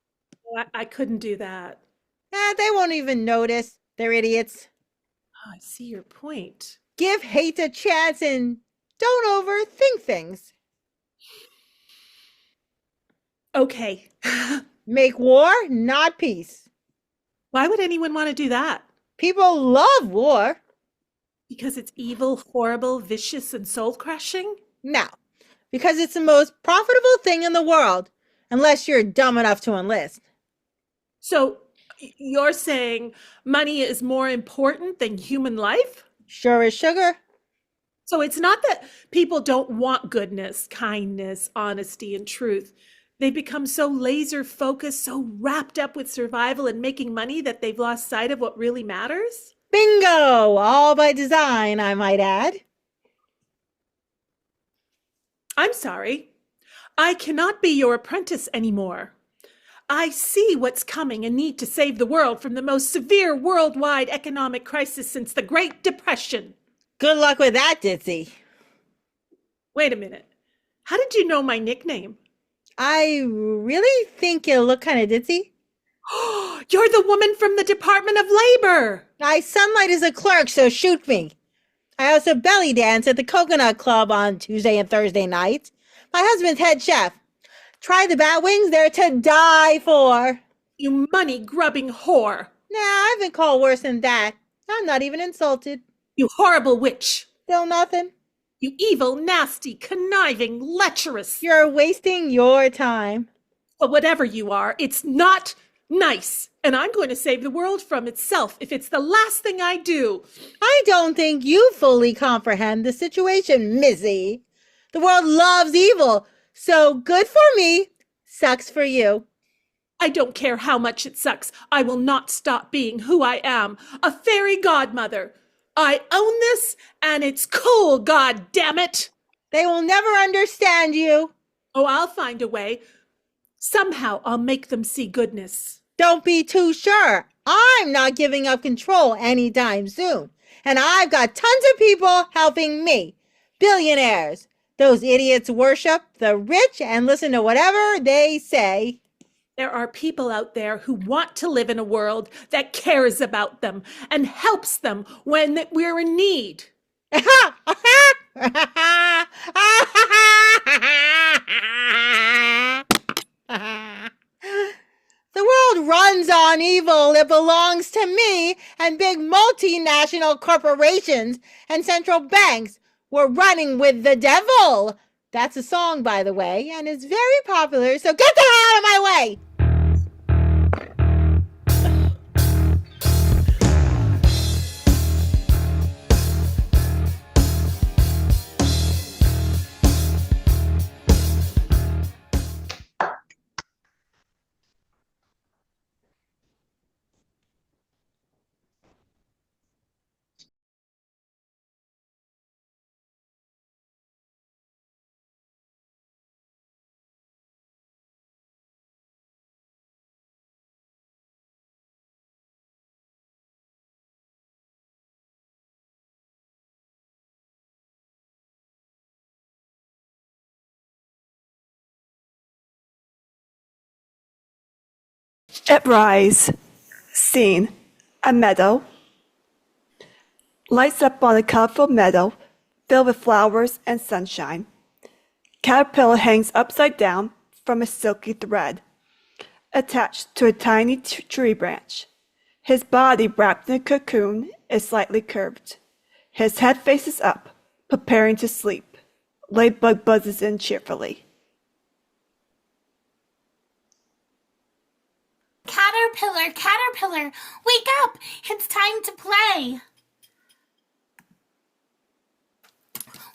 M: I couldn't do that.
L: They won't even notice. They're idiots.
M: Oh, I see your point.
L: Give hate a chance and don't overthink things.
M: Okay.
L: Make war, not peace.
M: Why would anyone want to do that?
L: People love war.
M: Because it's evil, horrible, vicious, and soul-crushing?
L: No, because it's the most profitable thing in the world, unless you're dumb enough to enlist.
M: So you're saying money is more important than human life?
L: Sure as sugar.
M: So it's not that people don't want goodness, kindness, honesty, and truth. They become so laser focused, so wrapped up with survival and making money that they've lost sight of what really matters?
L: Bingo! All by design, I might add.
M: I'm sorry. I cannot be your apprentice anymore. I see what's coming and need to save the world from the most severe worldwide economic crisis since the Great Depression.
L: Good luck with that, Ditzy.
M: Wait a minute. How did you know my nickname?
L: I really think you look kind of ditzy.
M: You're the woman from the Department of Labor.
L: I sunlight as a clerk, so shoot me. I also belly dance at the Coconut Club on Tuesday and Thursday nights. My husband's head chef. Try the bat wings, they're to die for.
M: You money-grubbing whore.
L: Nah, I've been called worse than that. I'm not even insulted.
M: You horrible witch.
L: Still nothing.
M: You evil, nasty, conniving, lecherous.
L: You're wasting your time.
M: But whatever you are, it's not nice. And I'm going to save the world from itself if it's the last thing I do.
L: I don't think you fully comprehend the situation, Missy. The world loves evil, so good for me, sucks for you.
M: I don't care how much it sucks. I will not stop being who I am, a fairy godmother. I own this, and it's cool, god damn it.
L: They will never understand you.
M: Oh, I'll find a way. Somehow I'll make them see goodness.
L: Don't be too sure. I'm not giving up control anytime soon. And I've got tons of people helping me. Billionaires. Those idiots worship the rich and listen to whatever they say.
M: There are people out there who want to live in a world that cares about them and helps them when we're in need.
L: The world runs on evil. evil that belongs to me and big multinational corporations and central banks. We're running with the devil. That's a song, by the way, and it's very popular, so get the hell out of my way!
N: At Rise, scene, a meadow. Lights up on a colorful meadow filled with flowers and sunshine. Caterpillar hangs upside down from a silky thread, attached to a tiny tree branch. His body wrapped in a cocoon is slightly curved. His head faces up, preparing to sleep. Ladybug buzzes in cheerfully.
O: Caterpillar, Caterpillar, wake up! It's time to play!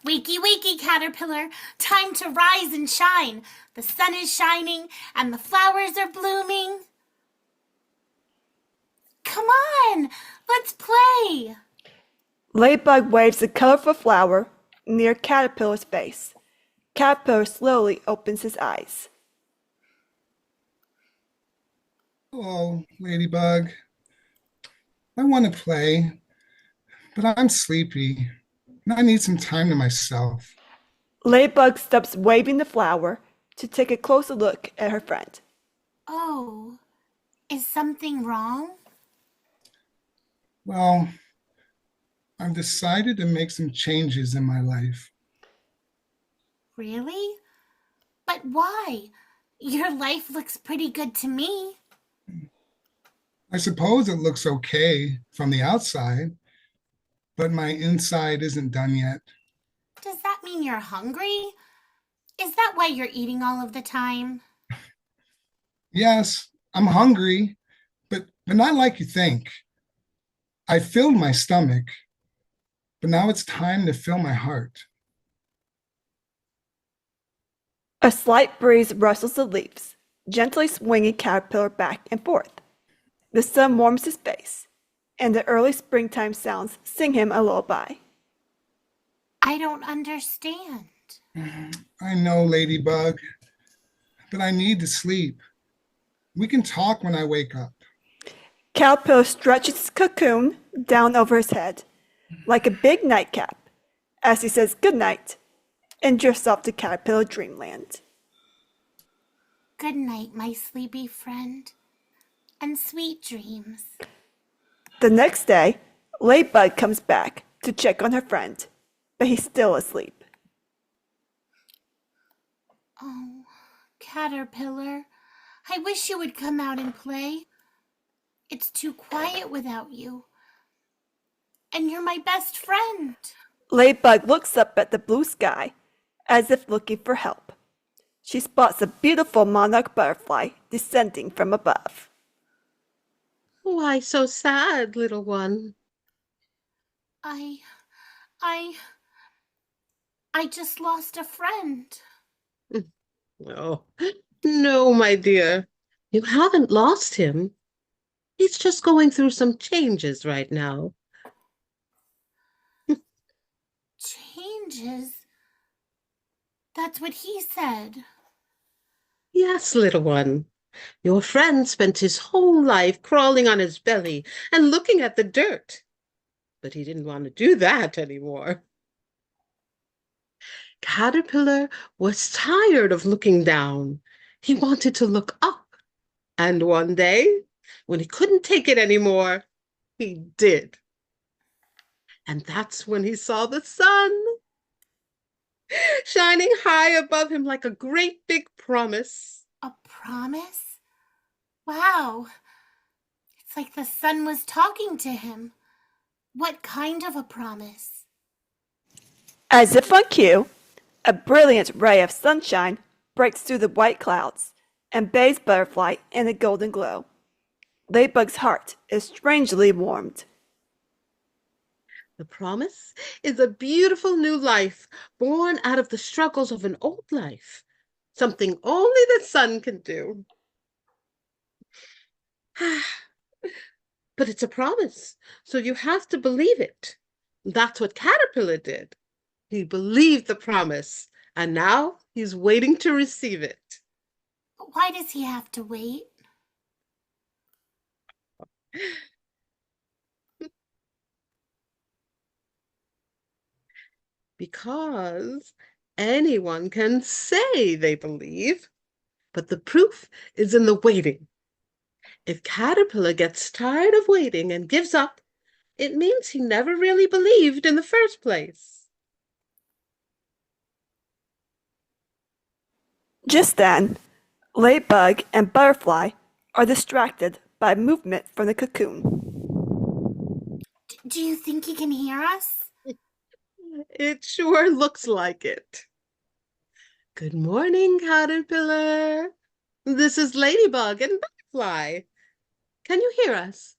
O: Wakey, wakey, Caterpillar, time to rise and shine. The sun is shining and the flowers are blooming. Come on, let's play!
N: Ladybug waves a colorful flower near Caterpillar's face. Caterpillar slowly opens his eyes.
P: Hello, Ladybug. I want to play, but I'm sleepy, and I need some time to myself.
N: Ladybug stops waving the flower to take a closer look at her friend.
O: Oh, is something wrong?
P: Well, I've decided to make some changes in my life.
O: Really? But why? Your life looks pretty good to me.
P: I suppose it looks okay from the outside, but my inside isn't done yet.
O: Does that mean you're hungry? Is that why you're eating all of the time?
P: Yes, I'm hungry, but not like you think. I filled my stomach, but now it's time to fill my heart.
N: A slight breeze rustles the leaves, gently swinging Caterpillar back and forth. The sun warms his face, and the early springtime sounds sing him a lullaby.
O: I don't understand.
P: I know, Ladybug, but I need to sleep. We can talk when I wake up.
N: Caterpillar stretches his cocoon down over his head, like a big nightcap, as he says goodnight and drifts off to Caterpillar Dreamland.
O: Good night, my sleepy friend, and sweet dreams.
N: The next day, Ladybug comes back to check on her friend, but he's still asleep.
O: Oh, Caterpillar, I wish you would come out and play. It's too quiet without you. And you're my best friend.
N: Ladybug looks up at the blue sky, as if looking for help. She spots a beautiful monarch butterfly descending from above.
C: Why so sad, little one?
O: I just lost a friend.
C: Oh, no, my dear. You haven't lost him. He's just going through some changes right now.
O: Changes? That's what he said.
C: Yes, little one. Your friend spent his whole life crawling on his belly and looking at the dirt. But he didn't want to do that anymore. Caterpillar was tired of looking down. He wanted to look up. And one day, when he couldn't take it anymore, he did. And that's when he saw the sun shining high above him like a great big promise.
O: A promise? Wow. It's like the sun was talking to him. What kind of a promise?
N: As if on cue, a brilliant ray of sunshine breaks through the white clouds and bathes Butterfly in a golden glow. Ladybug's heart is strangely warmed.
Q: The promise is a beautiful new life born out of the struggles of an old life, something only the sun can do. But it's a promise, so you have to believe it. That's what Caterpillar did. He believed the promise, and now he's waiting to receive it.
O: But why does he have to wait?
Q: Because anyone can say they believe, but the proof is in the waiting. If Caterpillar gets tired of waiting and gives up, it means he never really believed in the first place.
N: Just then, Ladybug and Butterfly are distracted by movement from the cocoon.
O: Do you think he can hear us?
Q: It sure looks like it. Good morning, Caterpillar. This is Ladybug and Butterfly. Can you hear us?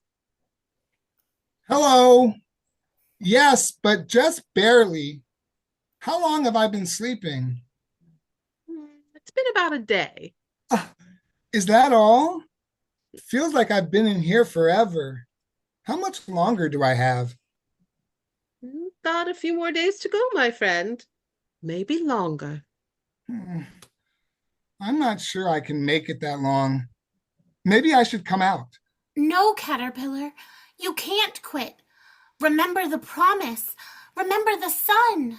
P: Hello. Yes, but just barely. How long have I been sleeping?
Q: It's been about a day.
P: Is that all? It feels like I've been in here forever. How much longer do I have?
Q: Got a few more days to go, my friend. Maybe longer.
P: I'm not sure I can make it that long. Maybe I should come out.
O: No, Caterpillar. You can't quit. Remember the promise. Remember the sun.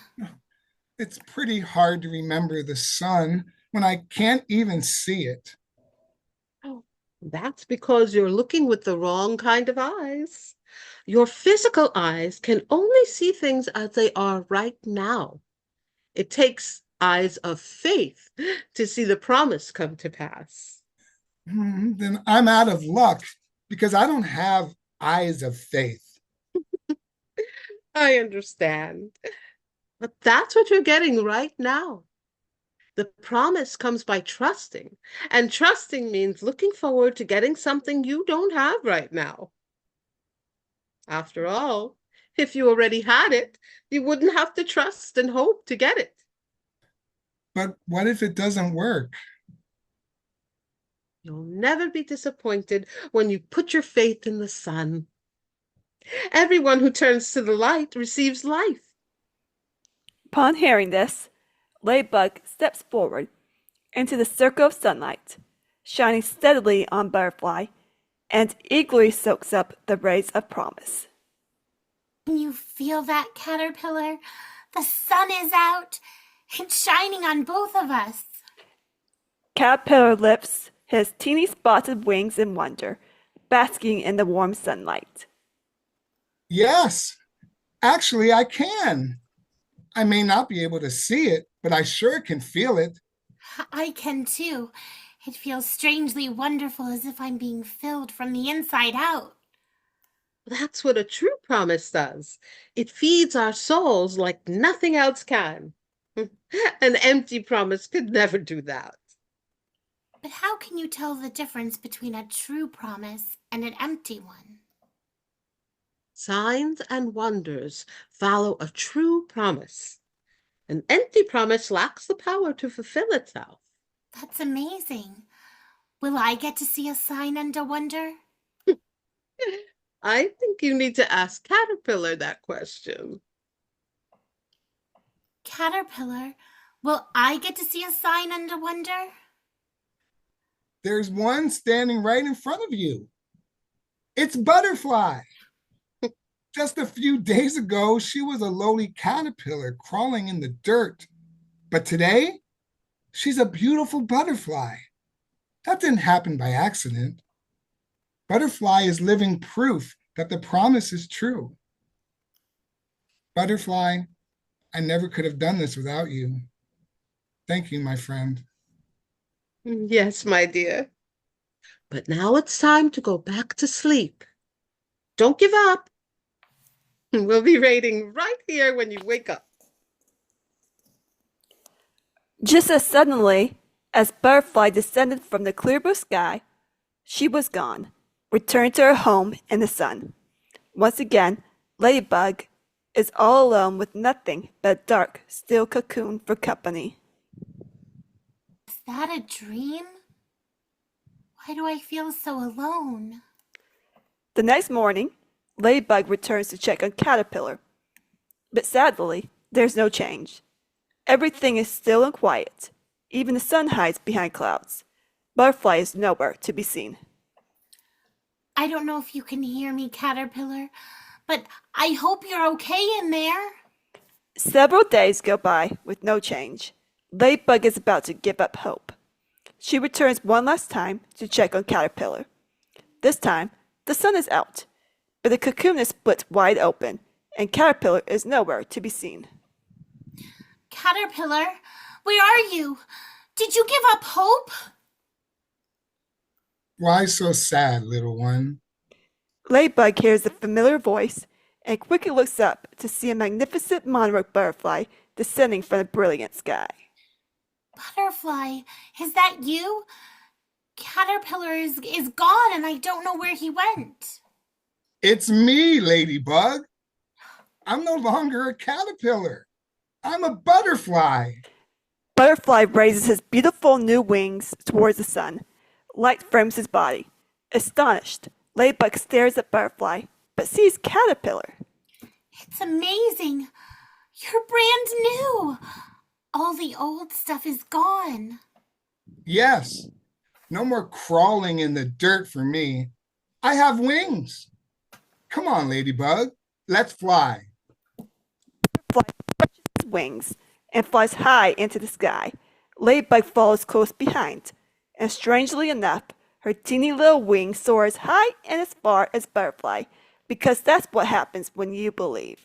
P: It's pretty hard to remember the sun when I can't even see it.
Q: Oh, that's because you're looking with the wrong kind of eyes. Your physical eyes can only see things as they are right now. It takes eyes of faith to see the promise come to pass.
P: Then I'm out of luck because I don't have eyes of faith.
Q: I understand. But that's what you're getting right now. The promise comes by trusting, and trusting means looking forward to getting something you don't have right now. After all, if you already had it, you wouldn't have to trust and hope to get it.
P: But what if it doesn't work?
Q: You'll never be disappointed when you put your faith in the sun. Everyone who turns to the light receives life.
N: Upon hearing this, Ladybug steps forward into the circle of sunlight, shining steadily on Butterfly, and eagerly soaks up the rays of promise.
O: Can you feel that, Caterpillar? The sun is out. It's shining on both of us.
N: Caterpillar lifts his teeny spotted wings in wonder, basking in the warm sunlight.
P: Yes, actually I can. I may not be able to see it, but I sure can feel it.
O: I can too. It feels strangely wonderful, as if I'm being filled from the inside out.
Q: That's what a true promise does. It feeds our souls like nothing else can. An empty promise could never do that.
O: But how can you tell the difference between a true promise and an empty one?
Q: Signs and wonders follow a true promise. An empty promise lacks the power to fulfill itself.
O: That's amazing. Will I get to see a sign and a wonder?
Q: I think you need to ask Caterpillar that question.
O: Caterpillar, will I get to see a sign and a wonder?
P: There's one standing right in front of you. It's Butterfly. Just a few days ago, she was a lowly caterpillar crawling in the dirt. But today, she's a beautiful butterfly. That didn't happen by accident. Butterfly is living proof that the promise is true. Butterfly, I never could have done this without you. Thank you, my friend.
Q: Yes, my dear. But now it's time to go back to sleep. Don't give up. We'll be waiting right here when you wake up.
N: Just as suddenly as Butterfly descended from the clear blue sky, she was gone, returned to her home in the sun. Once again, Ladybug is all alone with nothing but a dark, steel cocoon for company.
O: Is that a dream? Why do I feel so alone?
N: The next morning, Ladybug returns to check on Caterpillar. But sadly, there's no change. Everything is still and quiet. Even the sun hides behind clouds. Butterfly is nowhere to be seen.
O: I don't know if you can hear me, Caterpillar, but I hope you're okay in there.
N: Several days go by with no change. Ladybug is about to give up hope. She returns one last time to check on Caterpillar. This time, the sun is out, but the cocoon is split wide open, and Caterpillar is nowhere to be seen.
O: Caterpillar, where are you? Did you give up hope?
P: Why so sad, little one?
N: Ladybug hears a familiar voice and quickly looks up to see a magnificent monarch butterfly descending from the brilliant sky.
O: Butterfly, is that you? Caterpillar is gone and I don't know where he went.
P: It's me, Ladybug. I'm no longer a caterpillar. I'm a butterfly.
N: Butterfly raises his beautiful new wings towards the sun. Light frames his body. Astonished, Ladybug stares at Butterfly, but sees Caterpillar.
O: It's amazing. You're brand new. All the old stuff is gone.
P: Yes, no more crawling in the dirt for me. I have wings. Come on, Ladybug, let's fly.
N: Butterfly stretches his wings and flies high into the sky. Ladybug follows close behind, and strangely enough, her teeny little wing soars high and as far as Butterfly, because that's what happens when you believe.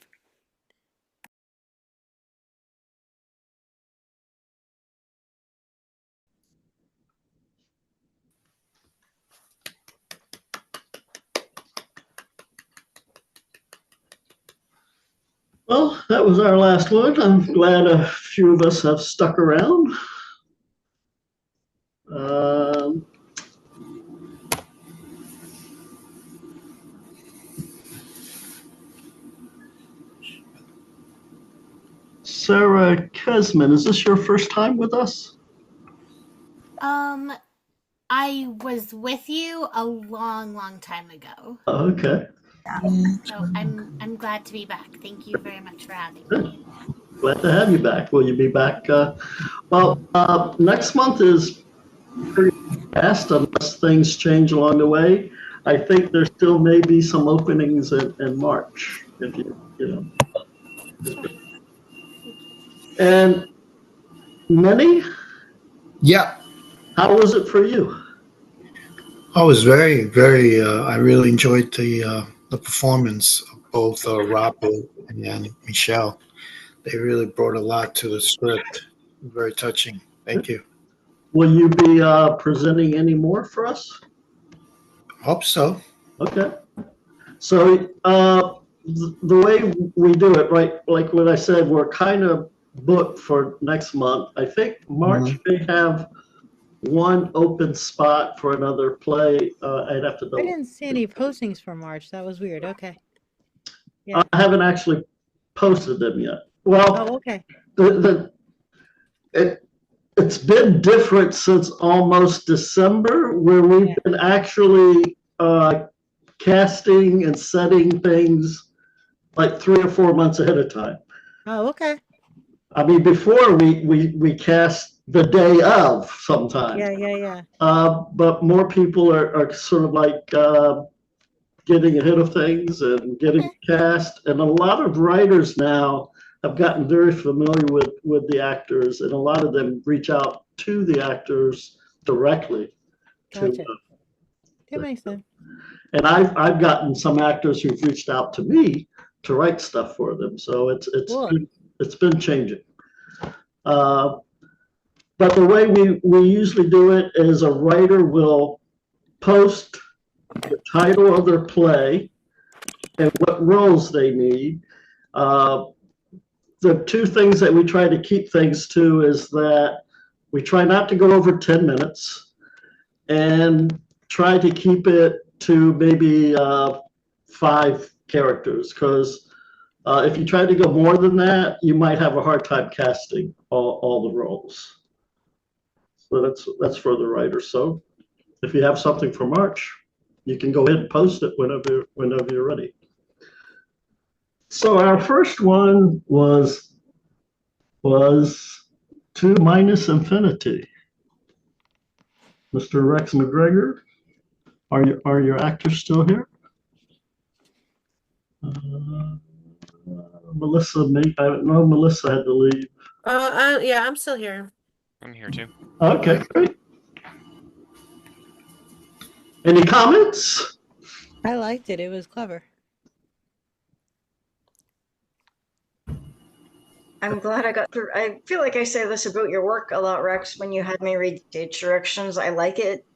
R: Well, that was our last one. I'm glad a few of us have stuck around. Sarah Kesman, is this your first time with us?
O: I was with you a long time ago.
R: Okay.
O: So I'm glad to be back. Thank you very much for having me.
R: Glad to have you back. Will you be back? Next month is pretty fast unless things change along the way. I think there still may be some openings in March, if you know. And Minnie?
H: Yeah.
R: How was it for you?
H: I was very, I really enjoyed the performance of both Robert and Michelle. They really brought a lot to the script. Very touching. Thank you.
R: Will you be presenting any more for us?
H: Hope so.
R: Okay. So the way we do it, right, like what I said, we're kind of booked for next month. I think March may have one open spot for another play. I'd have to
L: I didn't see any postings for March. That was weird. Okay.
R: I haven't actually posted them yet. Well,
L: Oh, okay.
R: It's been different since almost December, where we've been actually casting and setting things like 3 or 4 months ahead of time.
L: Oh, okay.
R: I mean, before we cast the day of sometimes.
L: Yeah.
R: But more people are sort of like getting ahead of things and getting cast. And a lot of writers now have gotten very familiar with the actors, and a lot of them reach out to the actors directly.
L: Gotcha. That makes sense.
R: And I've gotten some actors who've reached out to me to write stuff for them. So it's been changing. But the way we usually do it is a writer will post the title of their play and what roles they need. The two things that we try to keep things to is that we try not to go over 10 minutes and try to keep it to maybe 5 characters, because if you try to go more than that, you might have a hard time casting all the roles. So that's for the writer. So if you have something for March, you can go ahead and post it whenever you're ready. So our first one was 2 minus infinity. Mr. Rex McGregor, are your actors still here? Melissa, I know Melissa had to leave.
C: Yeah, I'm still here.
D: I'm here too.
R: Okay, great. Any comments?
L: I liked it. It was clever.
A: I'm glad I got through. I feel like I say this about your work a lot, Rex, when you had me read stage directions. I like it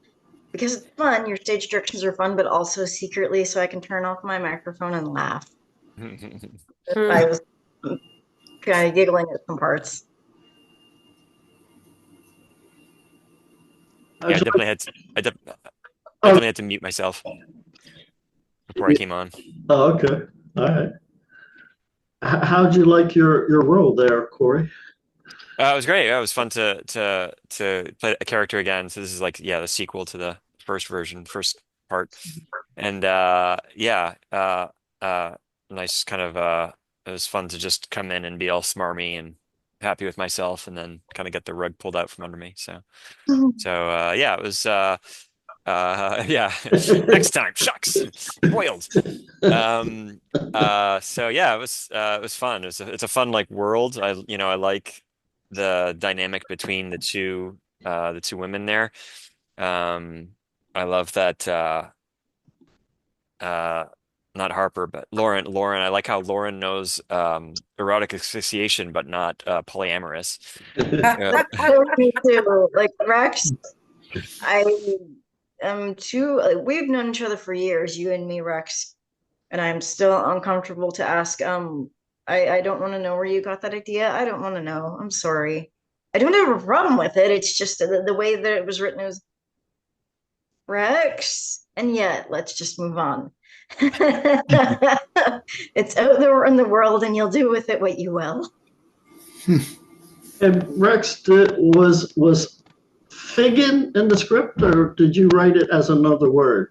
A: because it's fun. Your stage directions are fun, but also secretly so I can turn off my microphone and laugh. I was kind of giggling at some parts.
D: Yeah, I definitely had to, I definitely had to mute myself before I came on.
R: Oh, okay. All right. How'd you like your role there, Corey?
D: It was great. It was fun to play a character again. So this is like, yeah, the sequel to the first part. And nice kind of it was fun to just come in and be all smarmy and happy with myself, and then kind of get the rug pulled out from under me. So yeah, it was yeah. Next time, shucks, spoiled. So yeah, it was fun. It's a fun like world. I like the dynamic between the two women there. I love that not Harper, but Lauren. I like how Lauren knows erotic asphyxiation, but not polyamorous.
A: Me too. Like Rex, we've known each other for years, you and me, Rex, and I'm still uncomfortable to ask. I don't want to know where you got that idea. I don't want to know. I'm sorry. I don't have a problem with it. It's just the way that it was written. It was Rex, and yet let's just move on. It's out there in the world, and you'll do with it what you will.
R: And Rex, was Figgin in the script, or did you write it as another word?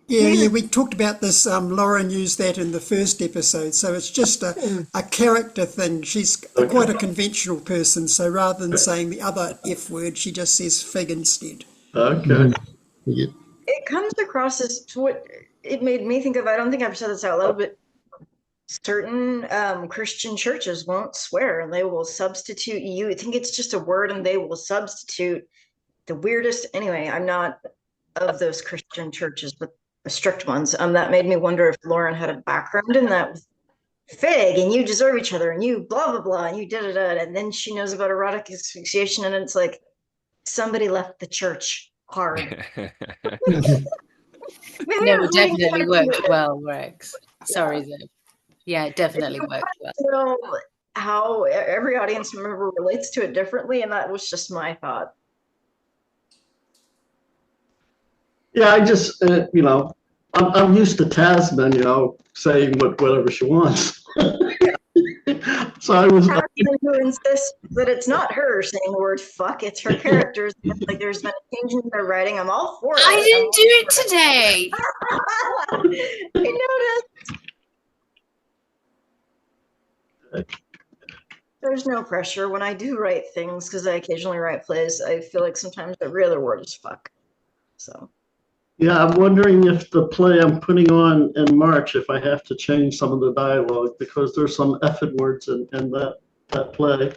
S: Yeah, we talked about this. Lauren used that in the first episode, so it's just a character thing. She's quite a conventional person, so rather than saying the other F word, she just says Fig instead.
R: Okay.
S: Yeah.
A: It comes across as what it made me think of. I don't think I've said this out loud, but certain Christian churches won't swear, and they will substitute you. I think it's just a word, and they will substitute the weirdest. Anyway, I'm not of those Christian churches, but the strict ones. That made me wonder if Lauren had a background in that with Fig, and you deserve each other, and you blah blah blah, and you da, and then she knows about erotic asphyxiation, and it's like somebody left the church hard.
E: No, it definitely worked well, Rex. Sorry, Zev. Yeah, it definitely worked well.
A: So how every audience member relates to it differently, and that was just my thought.
R: Yeah, I just I'm used to Tasman, saying whatever she wants. So I was
A: who insists that it's not her saying the word fuck, it's her characters. Like there's been a change in their writing. I'm all for it.
E: I didn't do it today.
A: I noticed. There's no pressure when I do write things, because I occasionally write plays. I feel like sometimes the real word is fuck. So
R: yeah, I'm wondering if the play I'm putting on in March, if I have to change some of the dialogue, because there's some effing words in that play,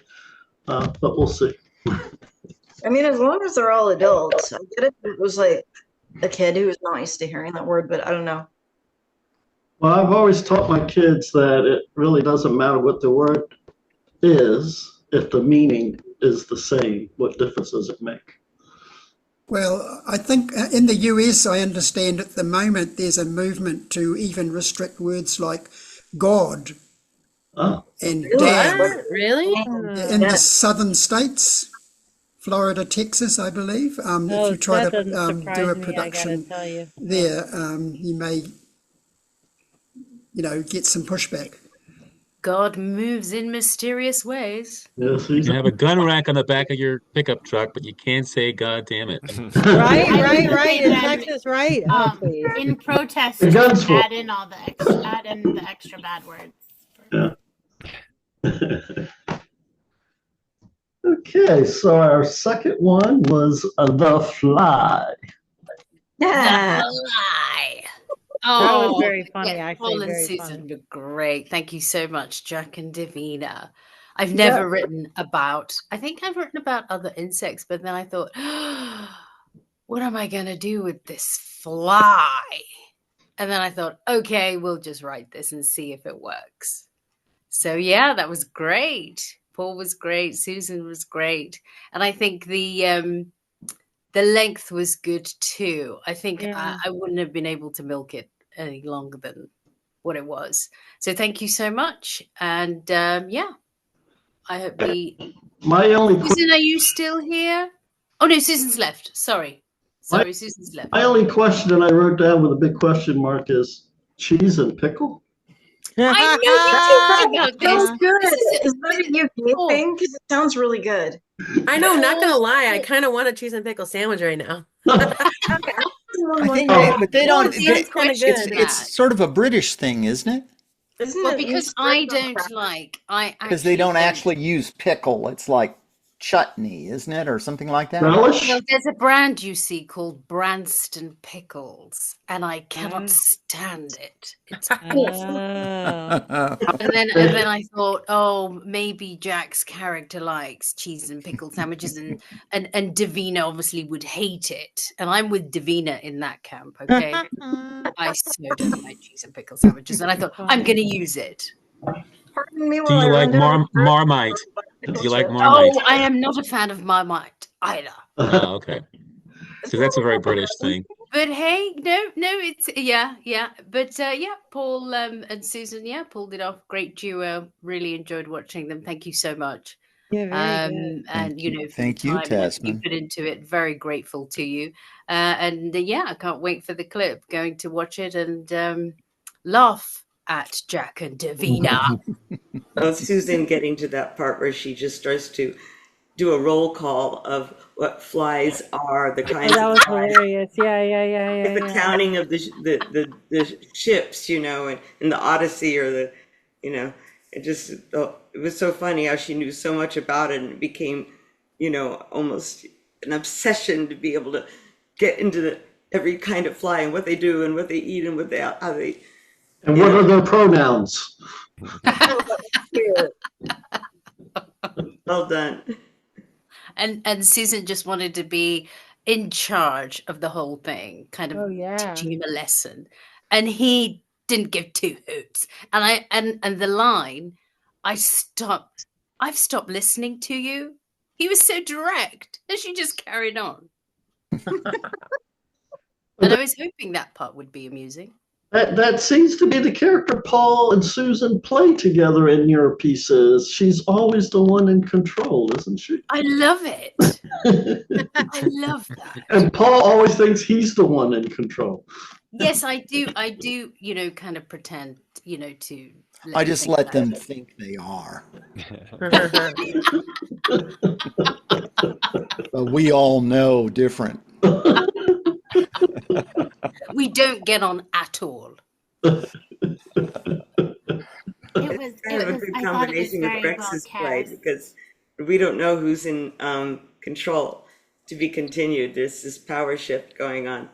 R: but we'll see.
A: I mean, as long as they're all adults. I get it. It was like a kid who was not used to hearing that word, but I don't know.
R: Well, I've always taught my kids that it really doesn't matter what the word is if the meaning is the same. What difference does it make?
S: Well, I think in the US, I understand at the moment there's a movement to even restrict words like God
R: Oh,
S: and
C: What?
S: damn
C: Really?
S: in the southern states, Florida, Texas, I believe. If
L: Oh,
S: you try
L: that
S: to
L: doesn't
S: do
L: surprise
S: a
L: me, I gotta
S: production
L: tell you.
S: there, you may, get some pushback.
E: God moves in mysterious ways.
R: yes,
K: You can have a gun rack on the back of your pickup truck, but you can't say "God damn it."
L: Right,
O: I
L: right,
O: would
L: right.
O: say
L: In
O: then,
L: Texas, right? Oh, please.
O: in protest,
R: The
O: just
R: gun's full.
O: add in the extra bad words.
R: Yeah. Okay, so our second one was The Fly.
A: Yeah.
E: The Fly.
L: That was
E: Oh,
L: very funny,
E: yeah,
L: actually.
E: Paul and
L: Very
E: Susan
L: funny.
E: were great. Thank you so much, Jack and Davina. I've
A: Yeah.
E: never written about, I think I've written about other insects, but then I thought, what am I going to do with this fly? And then I thought, okay, we'll just write this and see if it works. So yeah, that was great. Paul was great. Susan was great. And I think the length was good too. I think
L: Yeah.
E: I wouldn't have been able to milk it any longer than what it was. So thank you so much. And yeah, I hope
R: My only
E: Susan, are you still here? Oh no, Susan's left. Sorry.
R: my,
E: Sorry, Susan's left.
R: my only question that I wrote down with a big question mark is cheese and pickle.
E: I knew we talked about
A: Sounds
E: this.
A: good.
E: This
A: Is that a UK
E: Paul.
A: thing? Because it sounds really good.
C: I know, not gonna
E: Paul,
C: lie, I kind of want a cheese and pickle sandwich right now.
G: I think
E: Paul,
G: but they
E: Paul
G: don't.
E: didn't
C: Sounds kind of
E: question
C: good.
E: that.
G: It's sort of a British thing, isn't it?
A: Isn't
E: Well,
A: it
E: because
A: used
E: I
A: on
E: don't
A: crackers?
E: like, I
G: Because they don't
E: don't.
G: actually use pickle. It's like chutney, isn't it, or something like that?
R: Relish?
E: Well, there's a brand you see called Branston Pickles, and I cannot stand it. It's awful.
L: Oh.
E: And then I thought, oh, maybe Jack's character likes cheese and pickle sandwiches, and Davina obviously would hate it, and I'm with Davina in that camp. Okay, I so don't like cheese and pickle sandwiches, and I thought I'm going to use it.
A: Pardon me
K: Do
A: while I
K: you
A: run
K: like
A: down
K: Marmite? Do
A: pickle
K: you like
A: chips.
K: Marmite?
E: Oh, I am not a fan of Marmite either.
K: Oh, okay. So that's a very British thing.
E: But hey, no, it's yeah. But yeah, Paul and Susan, yeah, pulled it off. Great duo. Really enjoyed watching them. Thank you so much.
L: Yeah, very good.
E: And you know, for the
G: Thank you,
E: time and effort you
G: Tasman.
E: put into it. Very grateful to you. And yeah, I can't wait for the clip. Going to watch it and laugh at Jack and Davina.
I: Susan getting to that part where she just starts to do a roll call of what flies are, the
L: Oh,
I: kinds
L: that
I: of
L: was
I: flies,
L: hilarious. Yeah.
I: the counting of the ships, you know, and in the Odyssey or the, you know, it was so funny how she knew so much about it and it became, you know, almost an obsession to be able to get into every kind of fly and what they do and what they eat and what they how they.
R: And what are their pronouns?
I: Well done.
E: And Susan just wanted to be in charge of the whole thing, kind of
L: Oh, yeah.
E: teaching him a lesson. And he didn't give two hoots. And and the line, I've stopped listening to you. He was so direct. And she just carried on. And I was hoping that part would be amusing.
R: That seems to be the character Paul and Susan play together in your pieces. She's always the one in control, isn't she?
E: I love it. I love that.
R: And Paul always thinks he's the one in control.
E: Yes, I do, you know, kind of pretend, you know, to
G: I
E: you
G: just
E: think
G: let
E: that.
G: them think they are. But we all know different.
E: We don't get on at all.
O: It
I: Kind of a
O: was,
I: good
O: I thought it was
I: combination with
O: very well
I: Rex's play
O: cast.
I: because we don't know who's in control. To be continued. There's this power shift going on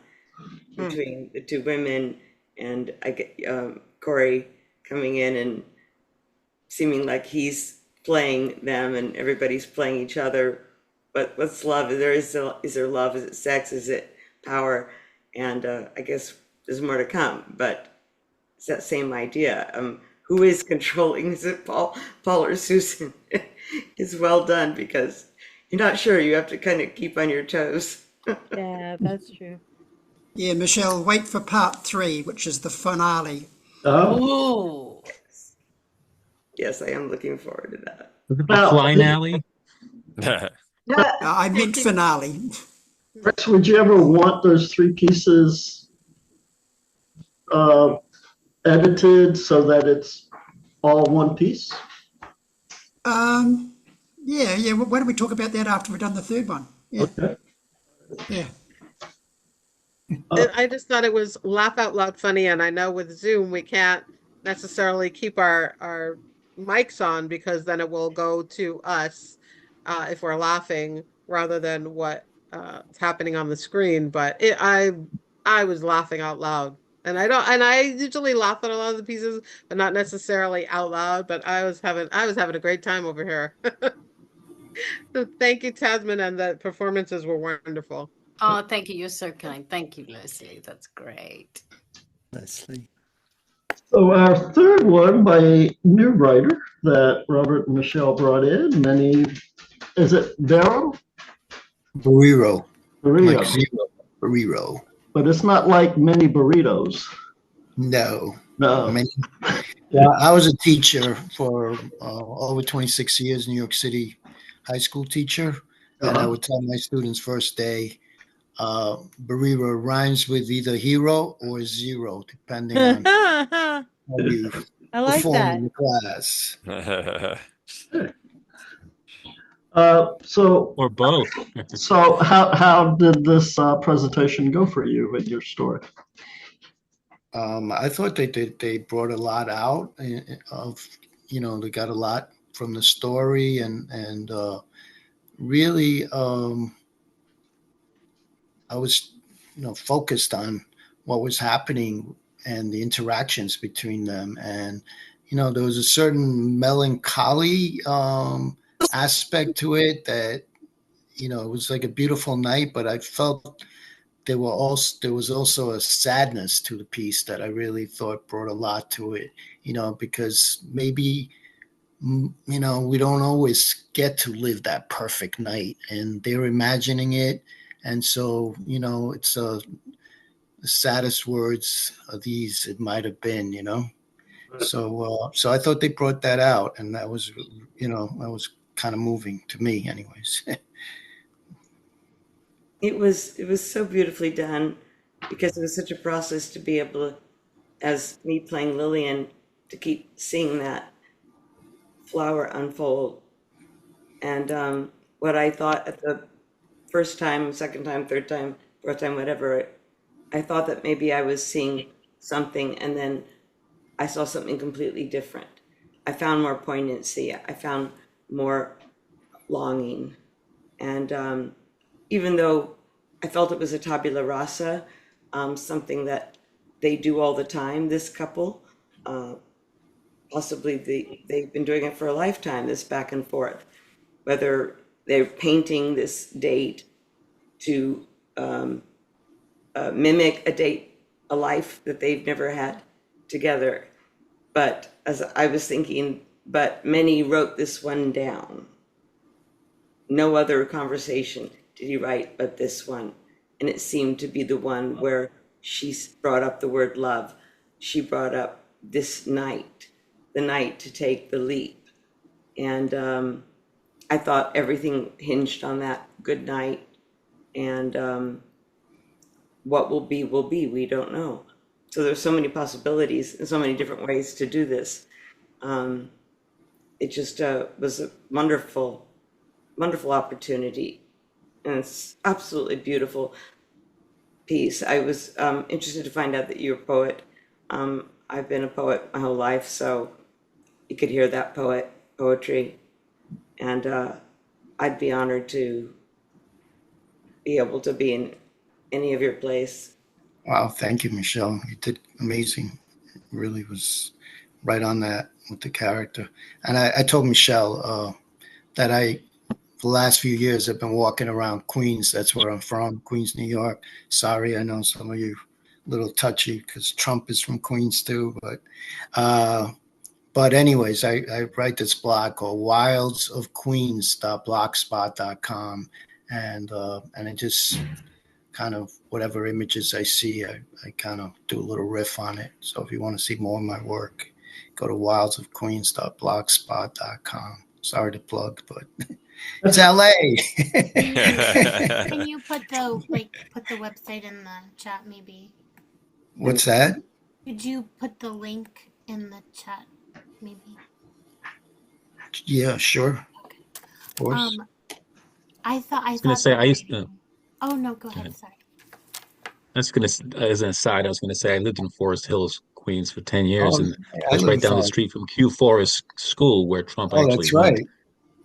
I: between the two women, and I get Corey coming in and seeming like he's playing them, and everybody's playing each other. But what's love? Is there love? Is it sex? Is it power? And I guess there's more to come. But it's that same idea. Who is controlling? Is it Paul or Susan? It's well done because you're not sure. You have to kind of keep on your toes.
L: Yeah, that's true.
S: Yeah, Michelle, wait for part 3, which is the finale.
Q: Oh,
I: Yes, I am looking forward to that.
K: Was it the
R: Now,
K: Fly Alley?
S: I meant finale.
R: Rex, would you ever want those 3 pieces edited so that it's all one piece?
S: Yeah. Why don't we talk about that after we've done the third one? Yeah.
R: Okay.
S: Yeah.
Q: I just thought it was laugh out loud funny, and I know with Zoom we can't necessarily keep our mics on because then it will go to us if we're laughing rather than what is happening on the screen. But I was laughing out loud, and I usually laugh at a lot of the pieces, but not necessarily out loud. But I was having a great time over here. So thank you, Tasman, and the performances were wonderful.
E: Oh, thank you. You're so kind. Thank you, Leslie. That's great.
G: Leslie.
R: So our third one by a new writer that Robert and Michelle brought in, is it Vero?
H: Barrero.
R: Barrero.
H: Like zero. Barrero.
R: But it's not like mini burritos.
H: No.
R: No.
H: Yeah, I was a teacher for over 26 years, New York City high school teacher. And I would tell my students first day, Barrero rhymes with either hero or zero, depending on how you
L: I like
H: perform
L: that.
H: in the class.
K: Or both.
R: So how did this presentation go for you with your story?
H: I thought they brought a lot out of, they got a lot from the story and really I was, focused on what was happening and the interactions between them. And, there was a certain melancholy aspect to it that, it was like a beautiful night, but I felt there was also a sadness to the piece that I really thought brought a lot to it, because maybe, we don't always get to live that perfect night, and they're imagining it. And so, it's the saddest words of these it might have been, So I thought they brought that out, and that was, that was kind of moving to me anyways.
I: It was so beautifully done because it was such a process to be able to, as me playing Lillian, to keep seeing that flower unfold. And what I thought at the first time, second time, third time, fourth time, whatever, I thought that maybe I was seeing something, and then I saw something completely different. I found more poignancy. I found more longing. And even though I felt it was a tabula rasa, something that they do all the time, this couple, possibly they've been doing it for a lifetime, this back and forth, whether they're painting this date to mimic a life that they've never had together. But as I was thinking, but many wrote this one down. No other conversation did he write but this one. And it seemed to be the one where she brought up the word love. She brought up this night, the night to take the leap. And I thought everything hinged on that good night. And what will be, we don't know. So there's so many possibilities and so many different ways to do this. It just was a wonderful, wonderful opportunity. And it's absolutely beautiful piece. I was interested to find out that you're a poet. I've been a poet my whole life, so you could hear that poetry. And I'd be honored to be able to be in any of your plays.
H: Wow, thank you, Michelle. You did amazing. It really was right on that with the character. And I told Michelle that for the last few years, I've been walking around Queens. That's where I'm from, Queens, New York. Sorry, I know some of you a little touchy because Trump is from Queens too. But anyways, I write this blog called wildsofqueens.blogspot.com. And it just kind of whatever images I see, I kind of do a little riff on it. So if you want to see more of my work, go to wildsofqueens.blogspot.com. Sorry to plug, but it's LA.
O: Can you put the website in the chat, maybe?
H: What's that?
O: Could you put the link in the chat, maybe?
H: Yeah, sure. Of course.
O: I
K: was going to say, I used to.
O: Oh, no, go ahead. Sorry.
K: That's going to, as an aside, I was going to say I lived in Forest Hills, Queens for 10 years,
H: Oh,
K: and
H: I
K: that's
H: live
K: right
H: in
K: down the
H: Forest.
K: street from Q Forest School, where Trump
H: Oh,
K: actually
H: that's
K: went.
H: right.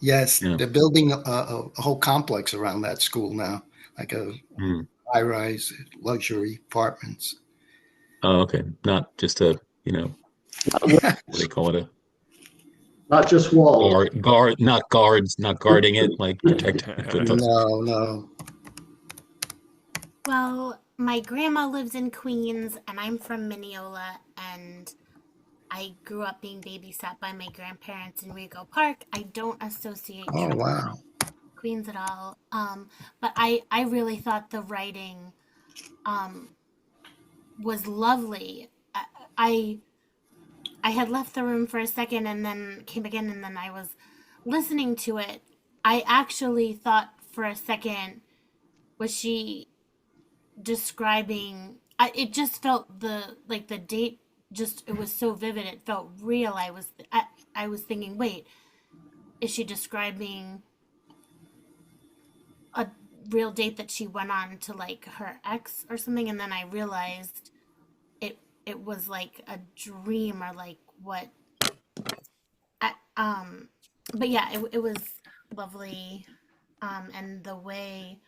H: Yes,
K: Yeah.
H: they're building a whole complex around that school now, like a high-rise luxury apartments.
K: Oh, okay. Not just a, what do they call it?
R: Not just walls.
K: Not guarding it, like protecting it.
H: No.
O: Well, my grandma lives in Queens, and I'm from Mineola, and I grew up being babysat by my grandparents in Rego Park. I don't associate
H: Oh, wow.
O: Queens at all. But I really thought the writing was lovely. I had left the room for a second and then came again, and then I was listening to it. I actually thought for a second, was she describing, it just felt the date, just, it was so vivid, it felt real. I was thinking, wait, is she describing a real date that she went on to like her ex or something? And then I realized it was like a dream, or like what but yeah, it was lovely. And the way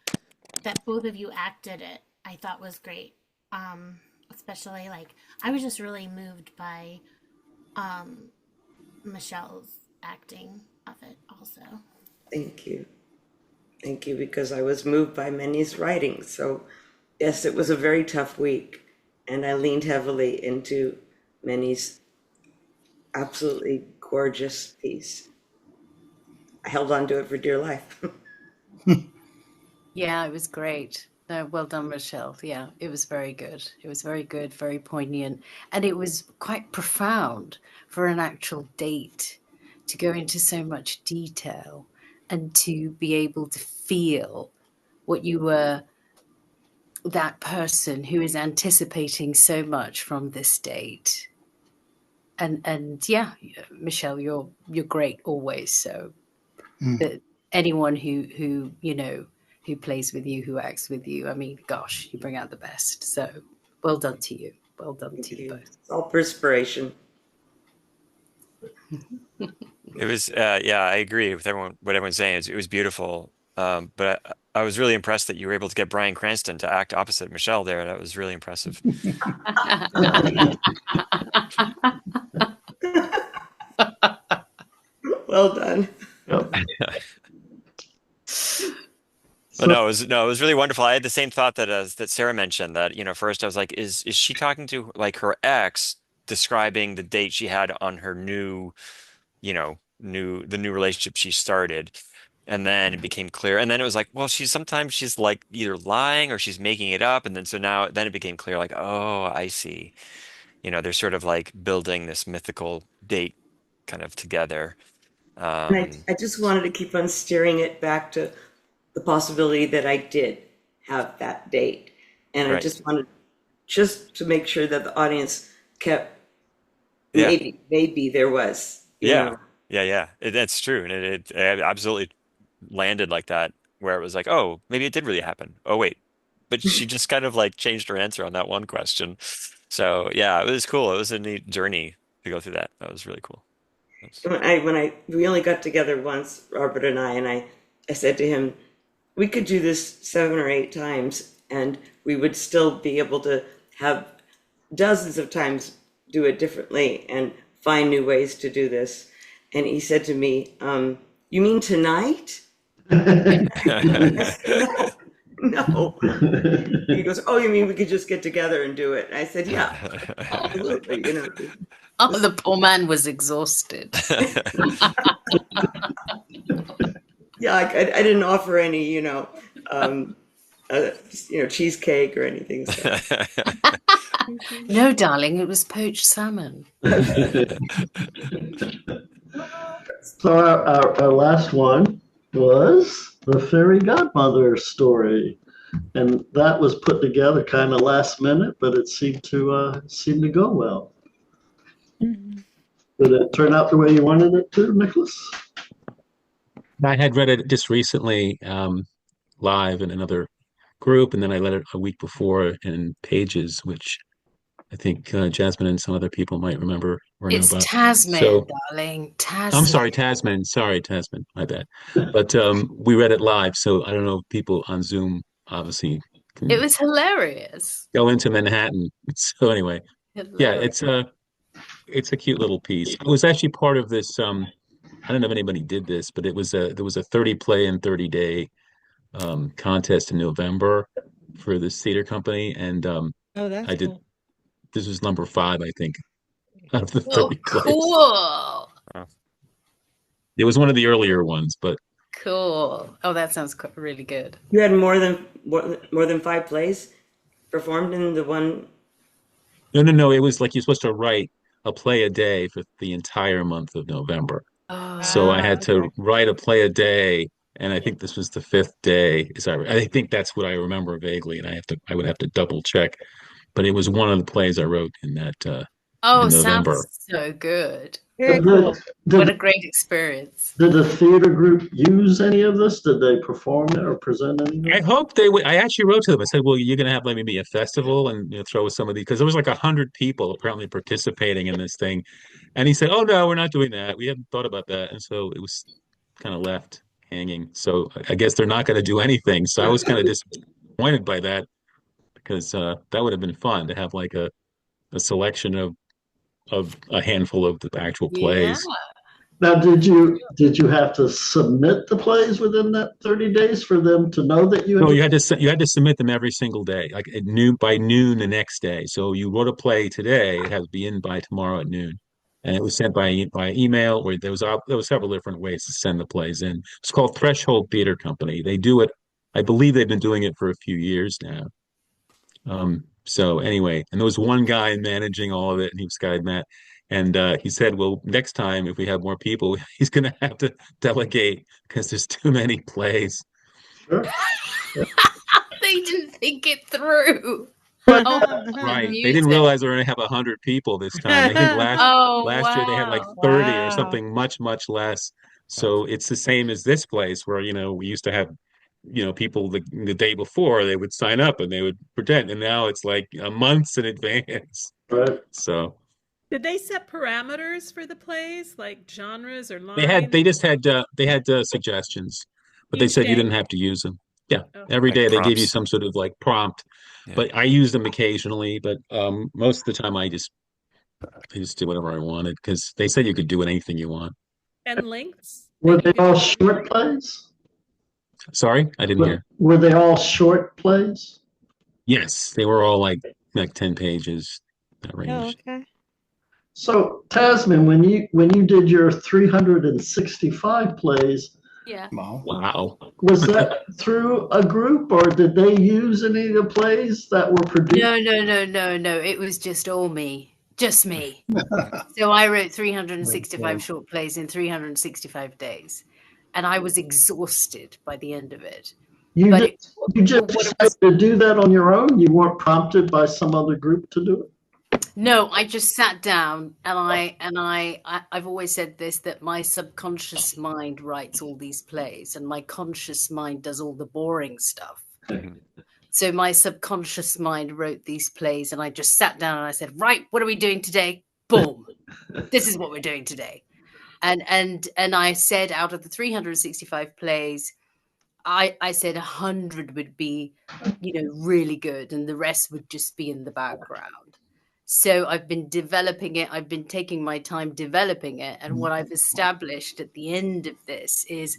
O: that both of you acted it, I thought was great. Especially, like, I was just really moved by Michelle's acting of it also.
I: Thank you. Thank you, because I was moved by Manny's writing. So, yes, it was a very tough week, and I leaned heavily into Manny's absolutely gorgeous piece. I held on to it for dear life.
E: Yeah, it was great. Well done, Michelle. Yeah, it was very good. It was very good, very poignant. And it was quite profound for an actual date to go into so much detail and to be able to feel what you were, that person who is anticipating so much from this date. And yeah, Michelle, you're great always. So that anyone who who plays with you, who acts with you, I mean, gosh, you bring out the best. So well done to you. Well done to you both.
I: It's all perspiration.
D: It was, yeah, I agree with what everyone's saying. It was beautiful. But I was really impressed that you were able to get Bryan Cranston to act opposite Michelle there. That was really impressive.
I: Well done.
D: But no, it was really wonderful. I had the same thought that Sarah mentioned, that, first I was like, is she talking to like her ex, describing the date she had on her new relationship she started. And then it became clear. And then it was like, well, sometimes she's like either lying or she's making it up. And then then it became clear, like, oh, I see. They're sort of like building this mythical date kind of together.
I: And I just wanted to keep on steering it back to the possibility that I did have that date. And I
D: Right.
I: just wanted to make sure that the audience kept,
D: Yeah.
I: maybe there was. you
D: Yeah.
I: know.
D: Yeah. That's true. And it absolutely landed like that, where it was like, oh, maybe it did really happen. Oh, wait. But she just kind of like changed her answer on that one question. So yeah, it was cool. It was a neat journey to go through that. That was really cool.
I: We only got together once, Robert and I said to him, we could do this 7 or 8 times and we would still be able to have dozens of times do it differently and find new ways to do this. And he said to me, you mean tonight? No. He goes, oh, you mean we could just get together and do it? And I said, yeah, absolutely.
E: Oh, the poor man was exhausted.
I: Yeah, I didn't offer any, cheesecake or anything. So.
E: No, darling, it was poached salmon.
R: So our last one was the fairy godmother story, and that was put together kind of last minute, but it seemed to go well. Did it turn out the way you wanted it to, Nicholas?
K: I had read it just recently live in another group, and then I read it a week before in Pages, which I think Jasmine and some other people might remember or know
E: It's
K: about.
E: Tasman,
K: So
E: darling.
K: I'm
E: Tasman.
K: sorry, Tasman. Sorry, Tasman. My bad. But we read it live, so I don't know if people on Zoom obviously
E: It
K: can
E: was hilarious.
K: go into Manhattan. So anyway, yeah,
E: Hilarious.
K: it's a cute little piece. It was actually part of this. I don't know if anybody did this, but there was a 30 play and 30-day contest in November for this theater company, and
L: Oh, that's
K: I did.
L: cool.
K: This was number 5, I think, out of the
E: Oh,
K: 30 plays.
E: cool.
K: It was one of the earlier ones, but
E: Cool. Oh, that sounds really good.
I: You had more than 5 plays performed in the one.
K: no. It was like you're supposed to write a play a day for the entire month of November. So I had to write a play a day, and I think this was the 5th day. I think that's what I remember vaguely, and I would have to double check. But it was one of the plays I wrote in that
E: Oh,
K: in November.
E: sounds so good.
L: Very
R: Did,
L: cool.
E: What a
R: did,
E: great experience.
R: did the theater group use any of this? Did they perform it or present any of
K: I
R: it?
K: hope they would. I actually wrote to them. I said, "Well, you're going to have like maybe a festival and throw some of these because there was like 100 people apparently participating in this thing." And he said, "Oh no, we're not doing that. We haven't thought about that." And so it was kind of left hanging. So I guess they're not going to do anything. So I was kind of disappointed by that because that would have been fun to have like a selection of a handful of the actual
E: Yeah.
K: plays.
R: Now, did you have to submit the plays within that 30 days for them to know that you had?
K: No, you had to submit them every single day, like at noon by noon the next day. So you wrote a play today, it had to be in by tomorrow at noon, and it was sent by email. Or there was several different ways to send the plays in. It's called Threshold Theater Company. They do it. I believe they've been doing it for a few years now. So anyway, and there was one guy managing all of it, and he was guy Matt. And he said, well, next time, if we have more people, he's going to have to delegate because there's too many plays.
R: Sure.
E: They didn't think it through.
K: Right. They didn't realize they were going to have 100 people this time. I think last year they had like 30 or something much, much less. So it's the same as this place where, we used to have, people the day before they would sign up and they would pretend. And now it's like months in advance.
R: Right.
K: So.
M: Did they set parameters for the plays, like genres or lines?
K: They had suggestions, but they said you didn't have to use them. Yeah, every day they gave you some sort of like prompt, but I used them occasionally. But most of the time I just did whatever I wanted because they said you could do anything you want.
M: And lengths?
R: Were they all short plays?
K: Sorry, I didn't hear.
R: Were they all short plays?
K: Yes, they were all like 10 pages, that range.
L: Oh, okay.
R: So Tasman, when you did your 365 plays,
E: yeah.
K: Wow.
R: Was that through a group or did they use any of the plays that were produced?
E: No. It was just all me. Just me. So I wrote 365 short plays in 365 days. And I was exhausted by the end of it.
R: You just decided to do that on your own? You weren't prompted by some other group to do it?
E: No, I just sat down and I've always said this, that my subconscious mind writes all these plays and my conscious mind does all the boring stuff. So my subconscious mind wrote these plays and I just sat down and I said, right, what are we doing today? Boom. This is what we're doing today. And I said out of the 365 plays, I said 100 would be, really good and the rest would just be in the background. So I've been developing it. I've been taking my time developing it. And what I've established at the end of this is,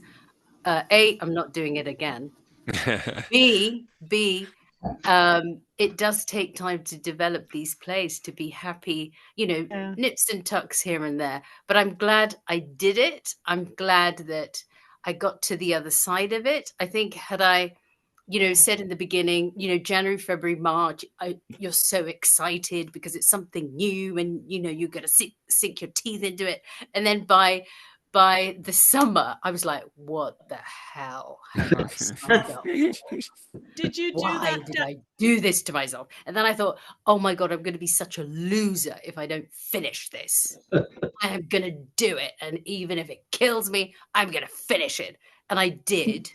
E: A, I'm not doing it again. B, it does take time to develop these plays to be happy, nips and tucks here and there. But I'm glad I did it. I'm glad that I got to the other side of it. I think had I said in the beginning, January, February, March, you're so excited because it's something new and, you're going to sink your teeth into it. And then by the summer, I was like, what the hell have I signed up for?
F: Did you do
E: Why did I do this to myself? And then I thought, oh my God, I'm going to be such a loser if I don't finish this. I am going to do it. And even if it kills me, I'm going to finish it. And I did.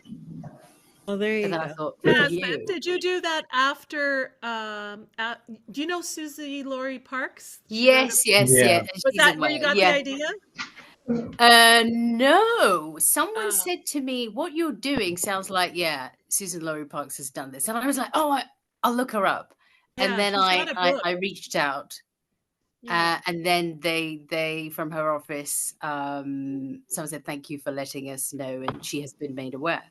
L: Well, there you
E: And then
L: go.
E: I thought,
M: Jasmine, did you do that after? Do you know Susie Laurie Parks?
E: Yes.
M: Was
E: She's
M: that where you got the idea?
E: No. Someone said to me, "What you're doing sounds like Susan Laurie Parks has done this," and I was like, "Oh, I'll look her up."
M: Yeah,
E: And then
M: she's got a book.
E: I reached out, and then they from her office, someone said, "Thank you for letting us know," and she has been made aware.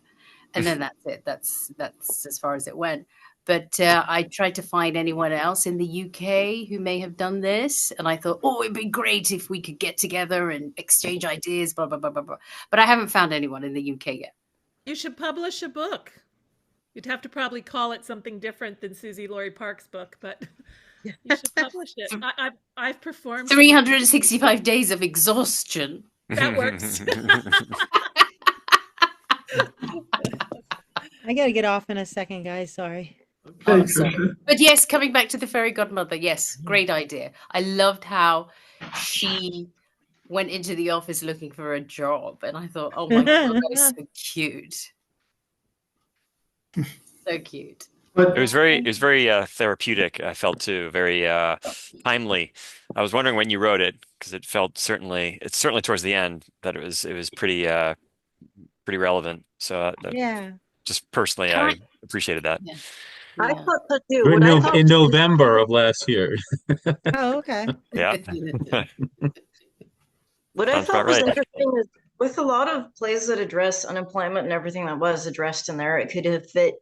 E: And then that's it. That's as far as it went. But I tried to find anyone else in the UK who may have done this. And I thought, it'd be great if we could get together and exchange ideas, blah, blah, blah, blah, blah. But I haven't found anyone in the UK yet.
M: You should publish a book. You'd have to probably call it something different than Susie Laurie Parks' book, but you should publish it. I've performed
E: 365 days of exhaustion.
M: That works.
L: I got to get off in a second, guys. Sorry.
E: But yes, coming back to the fairy godmother, yes, great idea. I loved how she went into the office looking for a job, and I thought, oh my God, that is so cute. So cute.
D: It was very therapeutic. I felt too, very timely. I was wondering when you wrote it because it's certainly towards the end that it was pretty relevant. So just personally, I appreciated that.
A: Yeah. I thought that too.
K: In November of last year.
L: Oh, okay.
D: Yeah.
A: What I
D: Sounds
A: thought
D: about
A: was
D: right.
A: interesting is with a lot of plays that address unemployment and everything that was addressed in there, it could have fit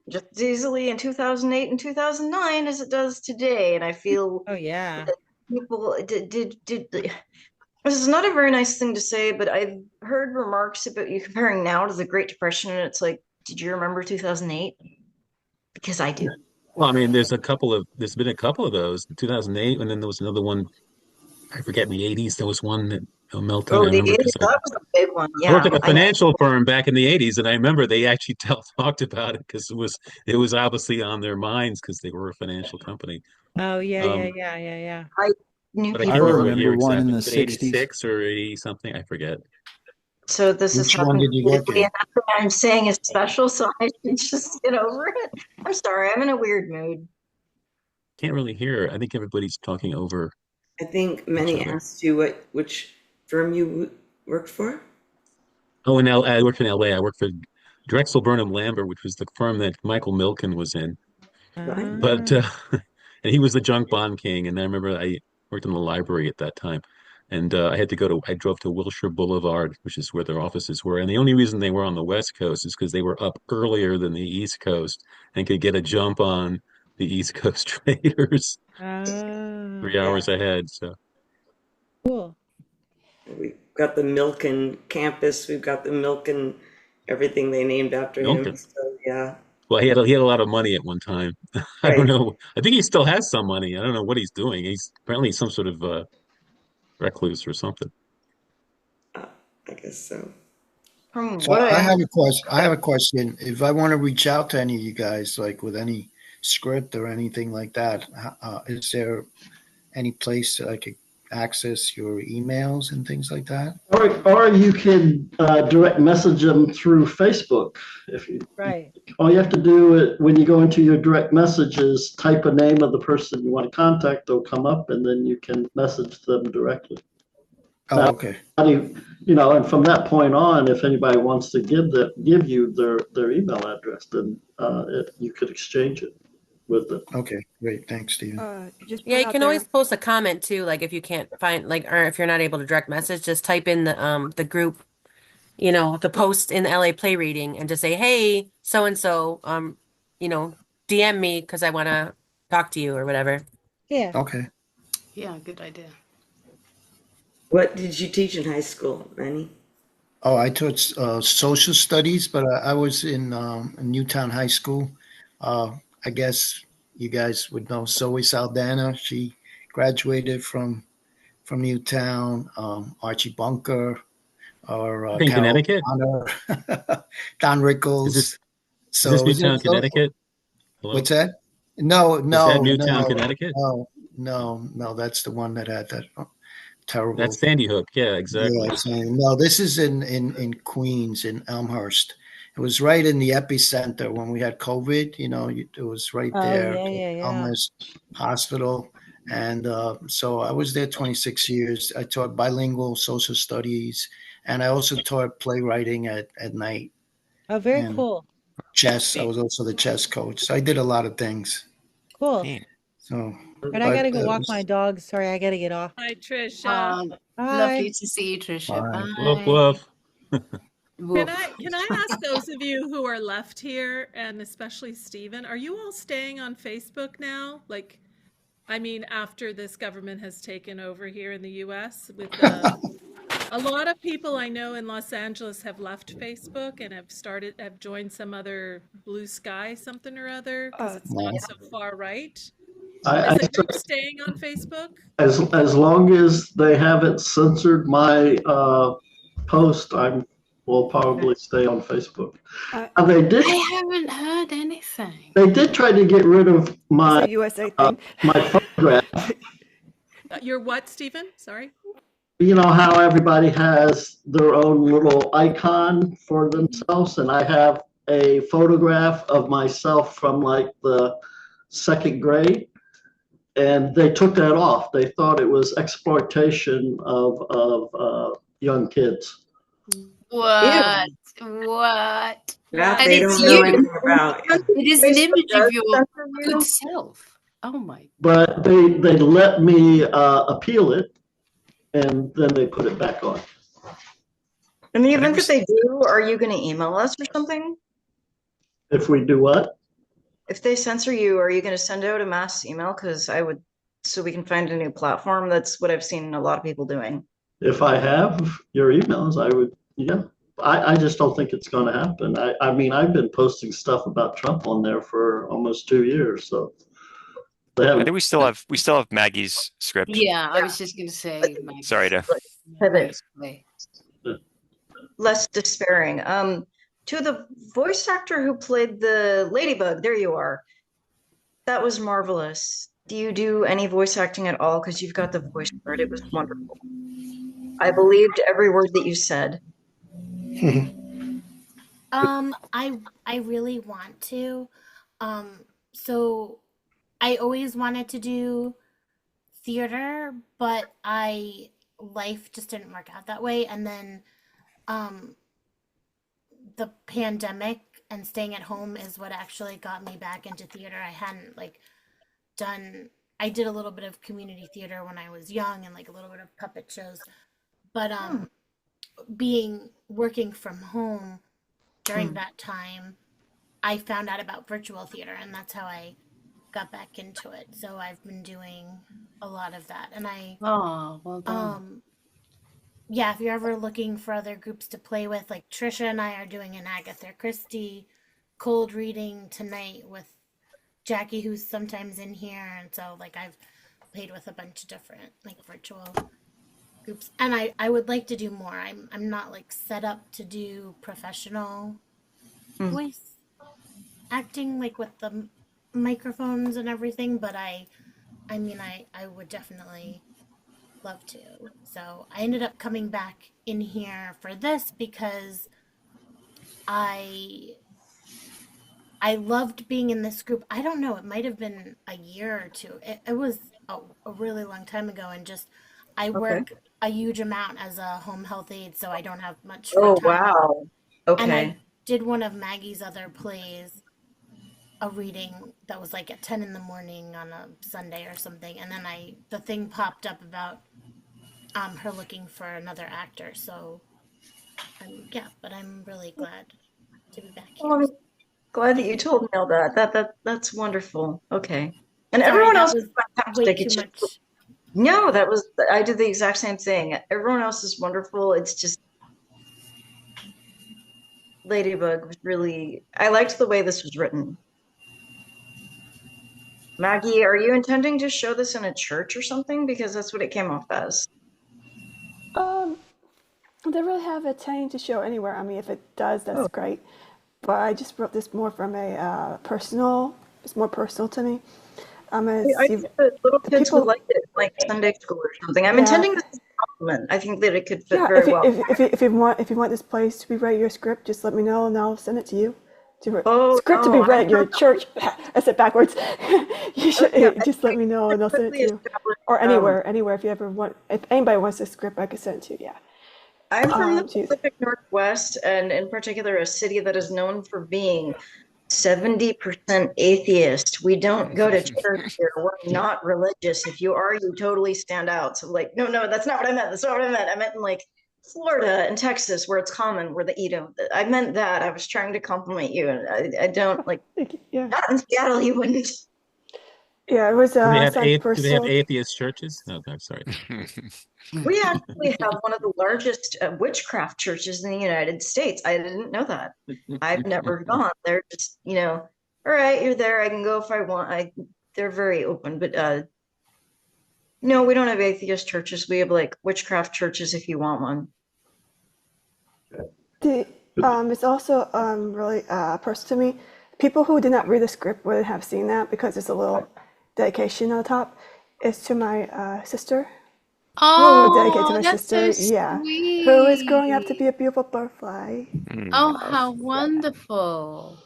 A: just as easily in 2008 and 2009 as it does today. And I feel that people did this is not a very nice thing to say, but I've heard remarks about you comparing now to the Great Depression, and it's like, did you remember 2008? Because I do.
K: Well, I mean, there's been a couple of those, 2008, and then there was another one, I forget, in the 80s, there was one that Melton, I remember.
A: That was a big one.
K: I worked at a financial firm back in the 80s, and I remember they actually talked about it because it was obviously on their minds because they were a financial company.
L: Oh, yeah.
A: I knew
K: But I
A: people.
K: can't remember the year
G: one in
K: exactly.
G: the
K: Was it
G: 60s.
K: 86 or 80 something? I forget.
A: So this is
G: Which one did you work
A: and that's what I'm saying is special, so I should just get over it. I'm sorry, I'm in a weird mood.
K: Can't really hear. I think everybody's talking over.
I: I think Manny asked you which firm you worked for.
K: Oh, in I worked in LA. I worked for Drexel Burnham Lambert, which was the firm that Michael Milken was in. But and he was the junk bond king. And I remember I worked in the library at that time. And I drove to Wilshire Boulevard, which is where their offices were. And the only reason they were on the West Coast is because they were up earlier than the East Coast and could get a jump on the East Coast traders 3 hours ahead. So
L: cool.
I: We've got the Milken campus. We've got the Milken everything they named after him.
K: Milken.
I: So yeah.
K: Well, he had a lot of money at one time. I don't know. I think he still has some money. I don't know what he's doing. He's apparently some sort of recluse or something.
I: I guess so.
H: So I have a question. If I want to reach out to any of you guys, like with any script or anything like that, is there any place that I could access your emails and things like that?
R: Or you can direct message them through Facebook. All you have to do when you go into your direct messages, type a name of the person you want to contact. They'll come up, and then you can message them directly.
H: Oh, okay.
R: And from that point on, if anybody wants to give you their email address, then you could exchange it with them.
H: Okay, great. Thanks, Stephen.
C: Yeah, you can always post a comment too, like if you can't find or if you're not able to direct message, just type in the group, the post in the LA Play Reading and just say, hey, so and so, DM me because I want to talk to you or whatever.
L: Yeah.
H: Okay.
E: Yeah, good idea.
I: What did you teach in high school, Manny?
H: Oh, I taught social studies, but I was in Newtown High School. I guess you guys would know Zoe Saldana. She graduated from Newtown. Archie Bunker or
K: In
H: Carol
K: Connecticut?
H: Connor, Don
K: Is
H: Rickles.
K: this
H: So
K: Newtown, Connecticut? Hello?
H: what's that? No,
K: Is that
H: no,
K: Newtown,
H: no,
K: Connecticut?
H: no. That's the one that had that terrible.
K: That's Sandy Hook. Yeah, exactly.
H: Yeah, no, this is in Queens, in Elmhurst. It was right in the epicenter when we had COVID. It was right
L: Oh,
H: there,
L: yeah.
H: Elmhurst Hospital. And so I was there 26 years. I taught bilingual social studies, and I also taught playwriting at night
L: Oh, very
H: and
L: cool.
H: chess. I was also the chess coach. So I did a lot of things.
L: Cool.
H: So,
L: And I gotta go
H: it
L: walk
H: was
L: my dog. Sorry, I gotta get off.
M: Hi, Trisha.
E: Lovely
L: Bye.
E: to see you, Trisha.
H: fine.
K: Woof,
E: Bye.
K: woof.
M: Can I ask those of you who are left here, and especially Stephen, are you all staying on Facebook now? Like, I mean, after this government has taken over here in the US, with a lot of people I know in Los Angeles have left Facebook and have joined some other blue sky something or other because it's not so far right.
R: I,
M: Is the group staying on Facebook?
R: as long as they haven't censored my post, I will probably stay on Facebook. They did.
E: I haven't heard anything.
R: They did try to get rid of
N: It's
R: my
N: a USA thing.
R: my photograph.
M: Your what, Stephen? Sorry.
R: You know how everybody has their own little icon for themselves, and I have a photograph of myself from like the second grade, and they took that off. They thought it was exploitation of young kids.
E: What? What?
I: That
E: And
I: they
E: it's
I: don't know
E: you.
I: anything about.
E: It is an image of your good self. Oh my.
R: But they let me appeal it, and then they put it back on.
A: In the event that they do, are you going to email us or something?
R: If we do what?
A: If they censor you, are you going to send out a mass email? Because I would, so we can find a new platform. That's what I've seen a lot of people doing.
R: If I have your emails, I would, yeah. I just don't think it's going to happen. I mean, I've been posting stuff about Trump on there for almost 2 years, so they
D: I
R: haven't.
D: think we still have Maggie's script.
E: Yeah, I was just going to say.
D: Sorry to.
A: Pivot. Less despairing. To the voice actor who played the Ladybug, there you are. That was marvelous. Do you do any voice acting at all? Because you've got the voice for it. It was wonderful. I believed every word that you said.
O: I really want to. So I always wanted to do theater, but life just didn't work out that way. And then the pandemic and staying at home is what actually got me back into theater. I hadn't I did a little bit of community theater when I was young and like a little bit of puppet shows, but working from home during that time, I found out about virtual theater, and that's how I got back into it. So I've been doing a lot of that, and
E: well done.
O: Yeah, if you're ever looking for other groups to play with, like Trisha and I are doing an Agatha Christie cold reading tonight with Jackie, who's sometimes in here, and so like I've played with a bunch of different like virtual groups, and I would like to do more. I'm not like set up to do professional voice acting like with the microphones and everything, but I mean I would definitely love to. So I ended up coming back in here for this because I loved being in this group. I don't know, it might have been a year or two. It was a really long time ago, and just I work a huge amount as a home health aide, so I don't have much free time.
A: Wow. Okay.
O: And I did one of Maggie's other plays, a reading that was like at 10 in the morning on a Sunday or something, and then the thing popped up about her looking for another actor. So yeah, but I'm really glad to be back here.
A: Well, I'm glad that you told me all that. That's wonderful. Okay. And
O: Sorry,
A: everyone
O: that
A: else
O: was
A: is fantastic.
O: way
A: It's
O: too
A: just-
O: much.
A: No, I did the exact same thing. Everyone else is wonderful. It's just Ladybug was really, I liked the way this was written. Maggie, are you intending to show this in a church or something? Because that's what it came off as.
N: I don't really have a tank to show anywhere. I mean, if it does, that's great. But I just wrote this more from a personal. It's more personal to me.
A: I think that little kids would like it, like Sunday school or something. I'm intending this as a compliment. I think that it could fit very well.
N: If you want this place to be read your script, just let me know and I'll send it to you. Script to be read at your church. I said backwards. You should just let me know and I'll send it to you. Or anywhere. If you ever want, if anybody wants a script, I could send it to you. Yeah.
A: I'm from the Pacific Northwest, and in particular, a city that is known for being 70% atheist. We don't go to church here. We're not religious. If you are, you totally stand out. So, like, no, that's not what I meant. That's not what I meant. I meant in like Florida and Texas, where it's common, where I meant that. I was trying to compliment you, and I don't like. Not in Seattle, you wouldn't.
N: Yeah, it was.
K: Do they have atheist churches? No, I'm sorry.
A: We actually have one of the largest witchcraft churches in the United States. I didn't know that. I've never gone. They're just, all right, you're there. I can go if I want. They're very open, but no, we don't have atheist churches. We have like witchcraft churches if you want one.
N: It's also really personal to me. People who did not read the script wouldn't have seen that because it's a little dedication on the top. It's to my sister. Dedicated to my sister.
E: So
N: who is growing up to be a beautiful butterfly.
E: Oh, how wonderful!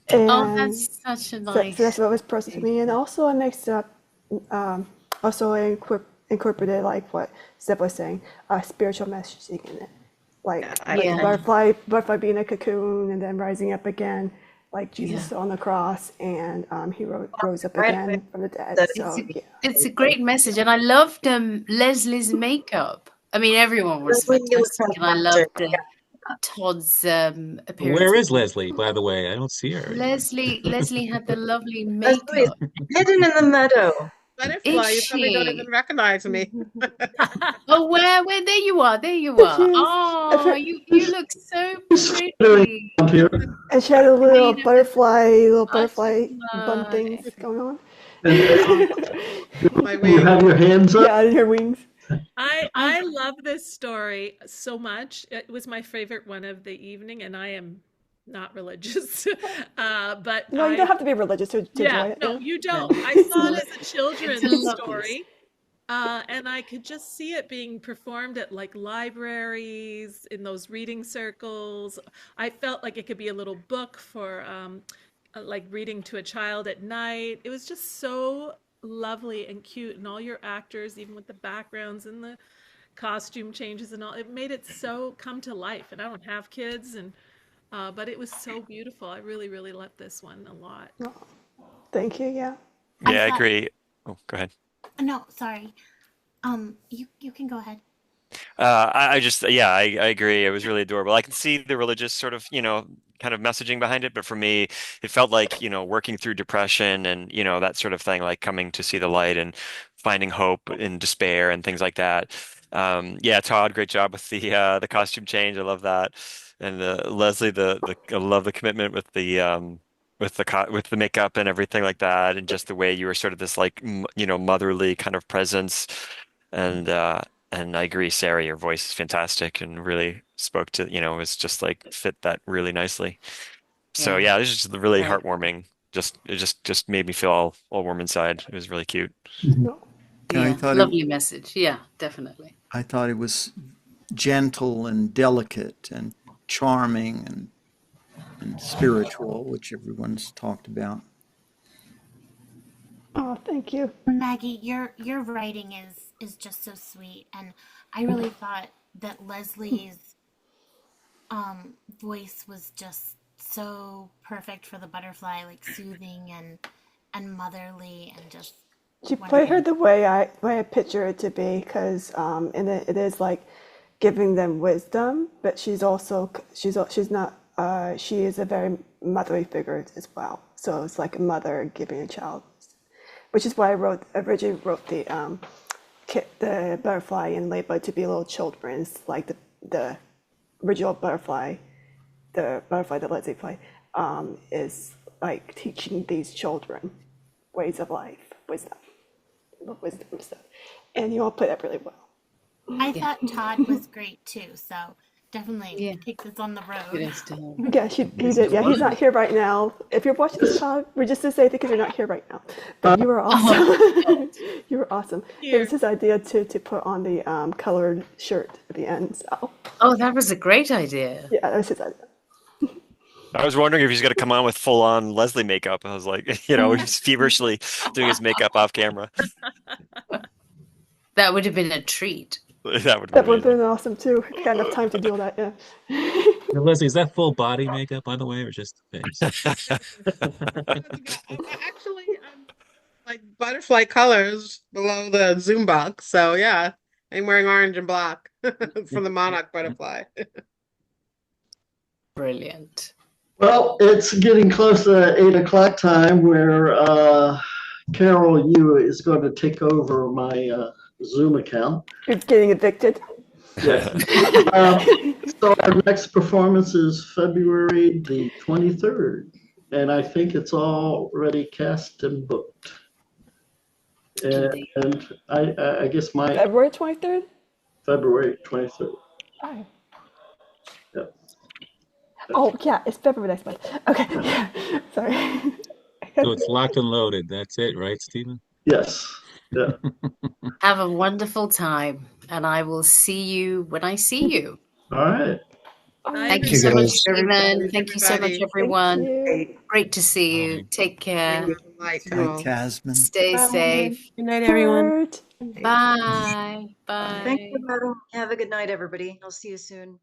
N: And
E: that's such a
N: so
E: nice.
N: that's what was personal to me, and also I mixed up. Also incorporated like what Zeb was saying, spiritual messaging in it, like butterfly being a cocoon and then rising up again, like Jesus on the cross, and he rose up again from the dead.
E: It's a great message, and I loved Leslie's makeup. I mean, everyone was fantastic, and I loved Todd's appearance.
K: Where is Leslie, by the way? I don't see her.
E: Leslie had the lovely makeup.
A: Hidden in the meadow.
Q: Butterfly, you probably don't even recognize me.
E: Oh, where? There you are. Oh, you look so pretty.
N: And she had a little butterfly bum things going on.
R: You have your hands up?
N: Yeah, her wings.
M: I love this story so much. It was my favorite one of the evening, and I am not religious, but
N: no, you don't have to be religious to enjoy it.
M: No, you don't. I saw it as a children's story, and I could just see it being performed at like libraries, in those reading circles. I felt like it could be a little book for like reading to a child at night. It was just so lovely and cute, and all your actors, even with the backgrounds and the costume changes and all, it made it so come to life. And I don't have kids, and but it was so beautiful. I really, really loved this one a lot.
N: Thank you. Yeah.
D: Yeah, I agree. Oh, go ahead.
O: No, sorry. You can go ahead.
D: I agree. It was really adorable. I can see the religious sort of, kind of messaging behind it, but for me, it felt like, working through depression and, that sort of thing, like coming to see the light and finding hope in despair and things like that. Todd, great job with the costume change. I love that. And Leslie, I love the commitment with the with the makeup and everything like that, and just the way you were sort of this like motherly kind of presence. And I agree, Sarah, your voice is fantastic and really spoke to it was just like fit that really nicely. So it was just really heartwarming. It just made me feel all warm inside. It was really cute.
E: Lovely message. Yeah, definitely.
G: I thought it was gentle and delicate and charming and spiritual, which everyone's talked about.
N: Oh, thank you,
O: Maggie. Your writing is just so sweet, and I really thought that Leslie's voice was just so perfect for the butterfly, like soothing and motherly, and just.
N: She played her the way I picture it to be, because and it is like giving them wisdom, but she is a very motherly figure as well. So it's like a mother giving a child, which is why I originally wrote the butterfly and ladybug to be little children. It's like the original butterfly the butterfly that Leslie played, is like teaching these children ways of life, wisdom and stuff. And you all played that really well.
O: I thought Todd was great too, so definitely take this on the road.
N: Yeah, he did. Yeah, he's not here right now. If you're watching this, Todd, we're just to say because you're not here right now. But you were awesome. You were awesome. It was his idea to put on the colored shirt at the end. So.
E: Oh, that was a great idea.
N: Yeah, that was his idea.
D: I was wondering if he's going to come on with full on Leslie makeup. I was like, he's feverishly doing his makeup off camera.
E: That would have been a treat.
D: That would
N: have been awesome too. Had enough time to do all that. Yeah.
K: Now, Leslie, is that full body makeup, by the way, or just face?
Q: Actually, like butterfly colors below the Zoom box. So yeah, I'm wearing orange and black for the monarch butterfly.
E: Brilliant.
R: Well, it's getting close to 8 o'clock time where Carol, you is going to take over my Zoom account.
N: You're getting evicted.
R: Yeah. So our next performance is February the 23rd, and I think it's already cast and booked. And I guess my
N: February 23rd.
R: February 23rd.
N: Hi.
R: Yeah.
N: Oh yeah, it's February next month. Okay. Yeah. Sorry.
K: So it's locked and loaded. That's it, right, Stephen?
R: Yes. Yeah.
E: Have a wonderful time, and I will see you when I see you.
R: All right.
E: Thank you so much, Stephen. Thank you so much, everyone. Great to see you. Take care.
G: Hi, Tasman.
E: Stay safe.
C: Good night, everyone.
E: Bye. Bye.
A: Thank you, madam. Have a good night, everybody. I'll see you soon.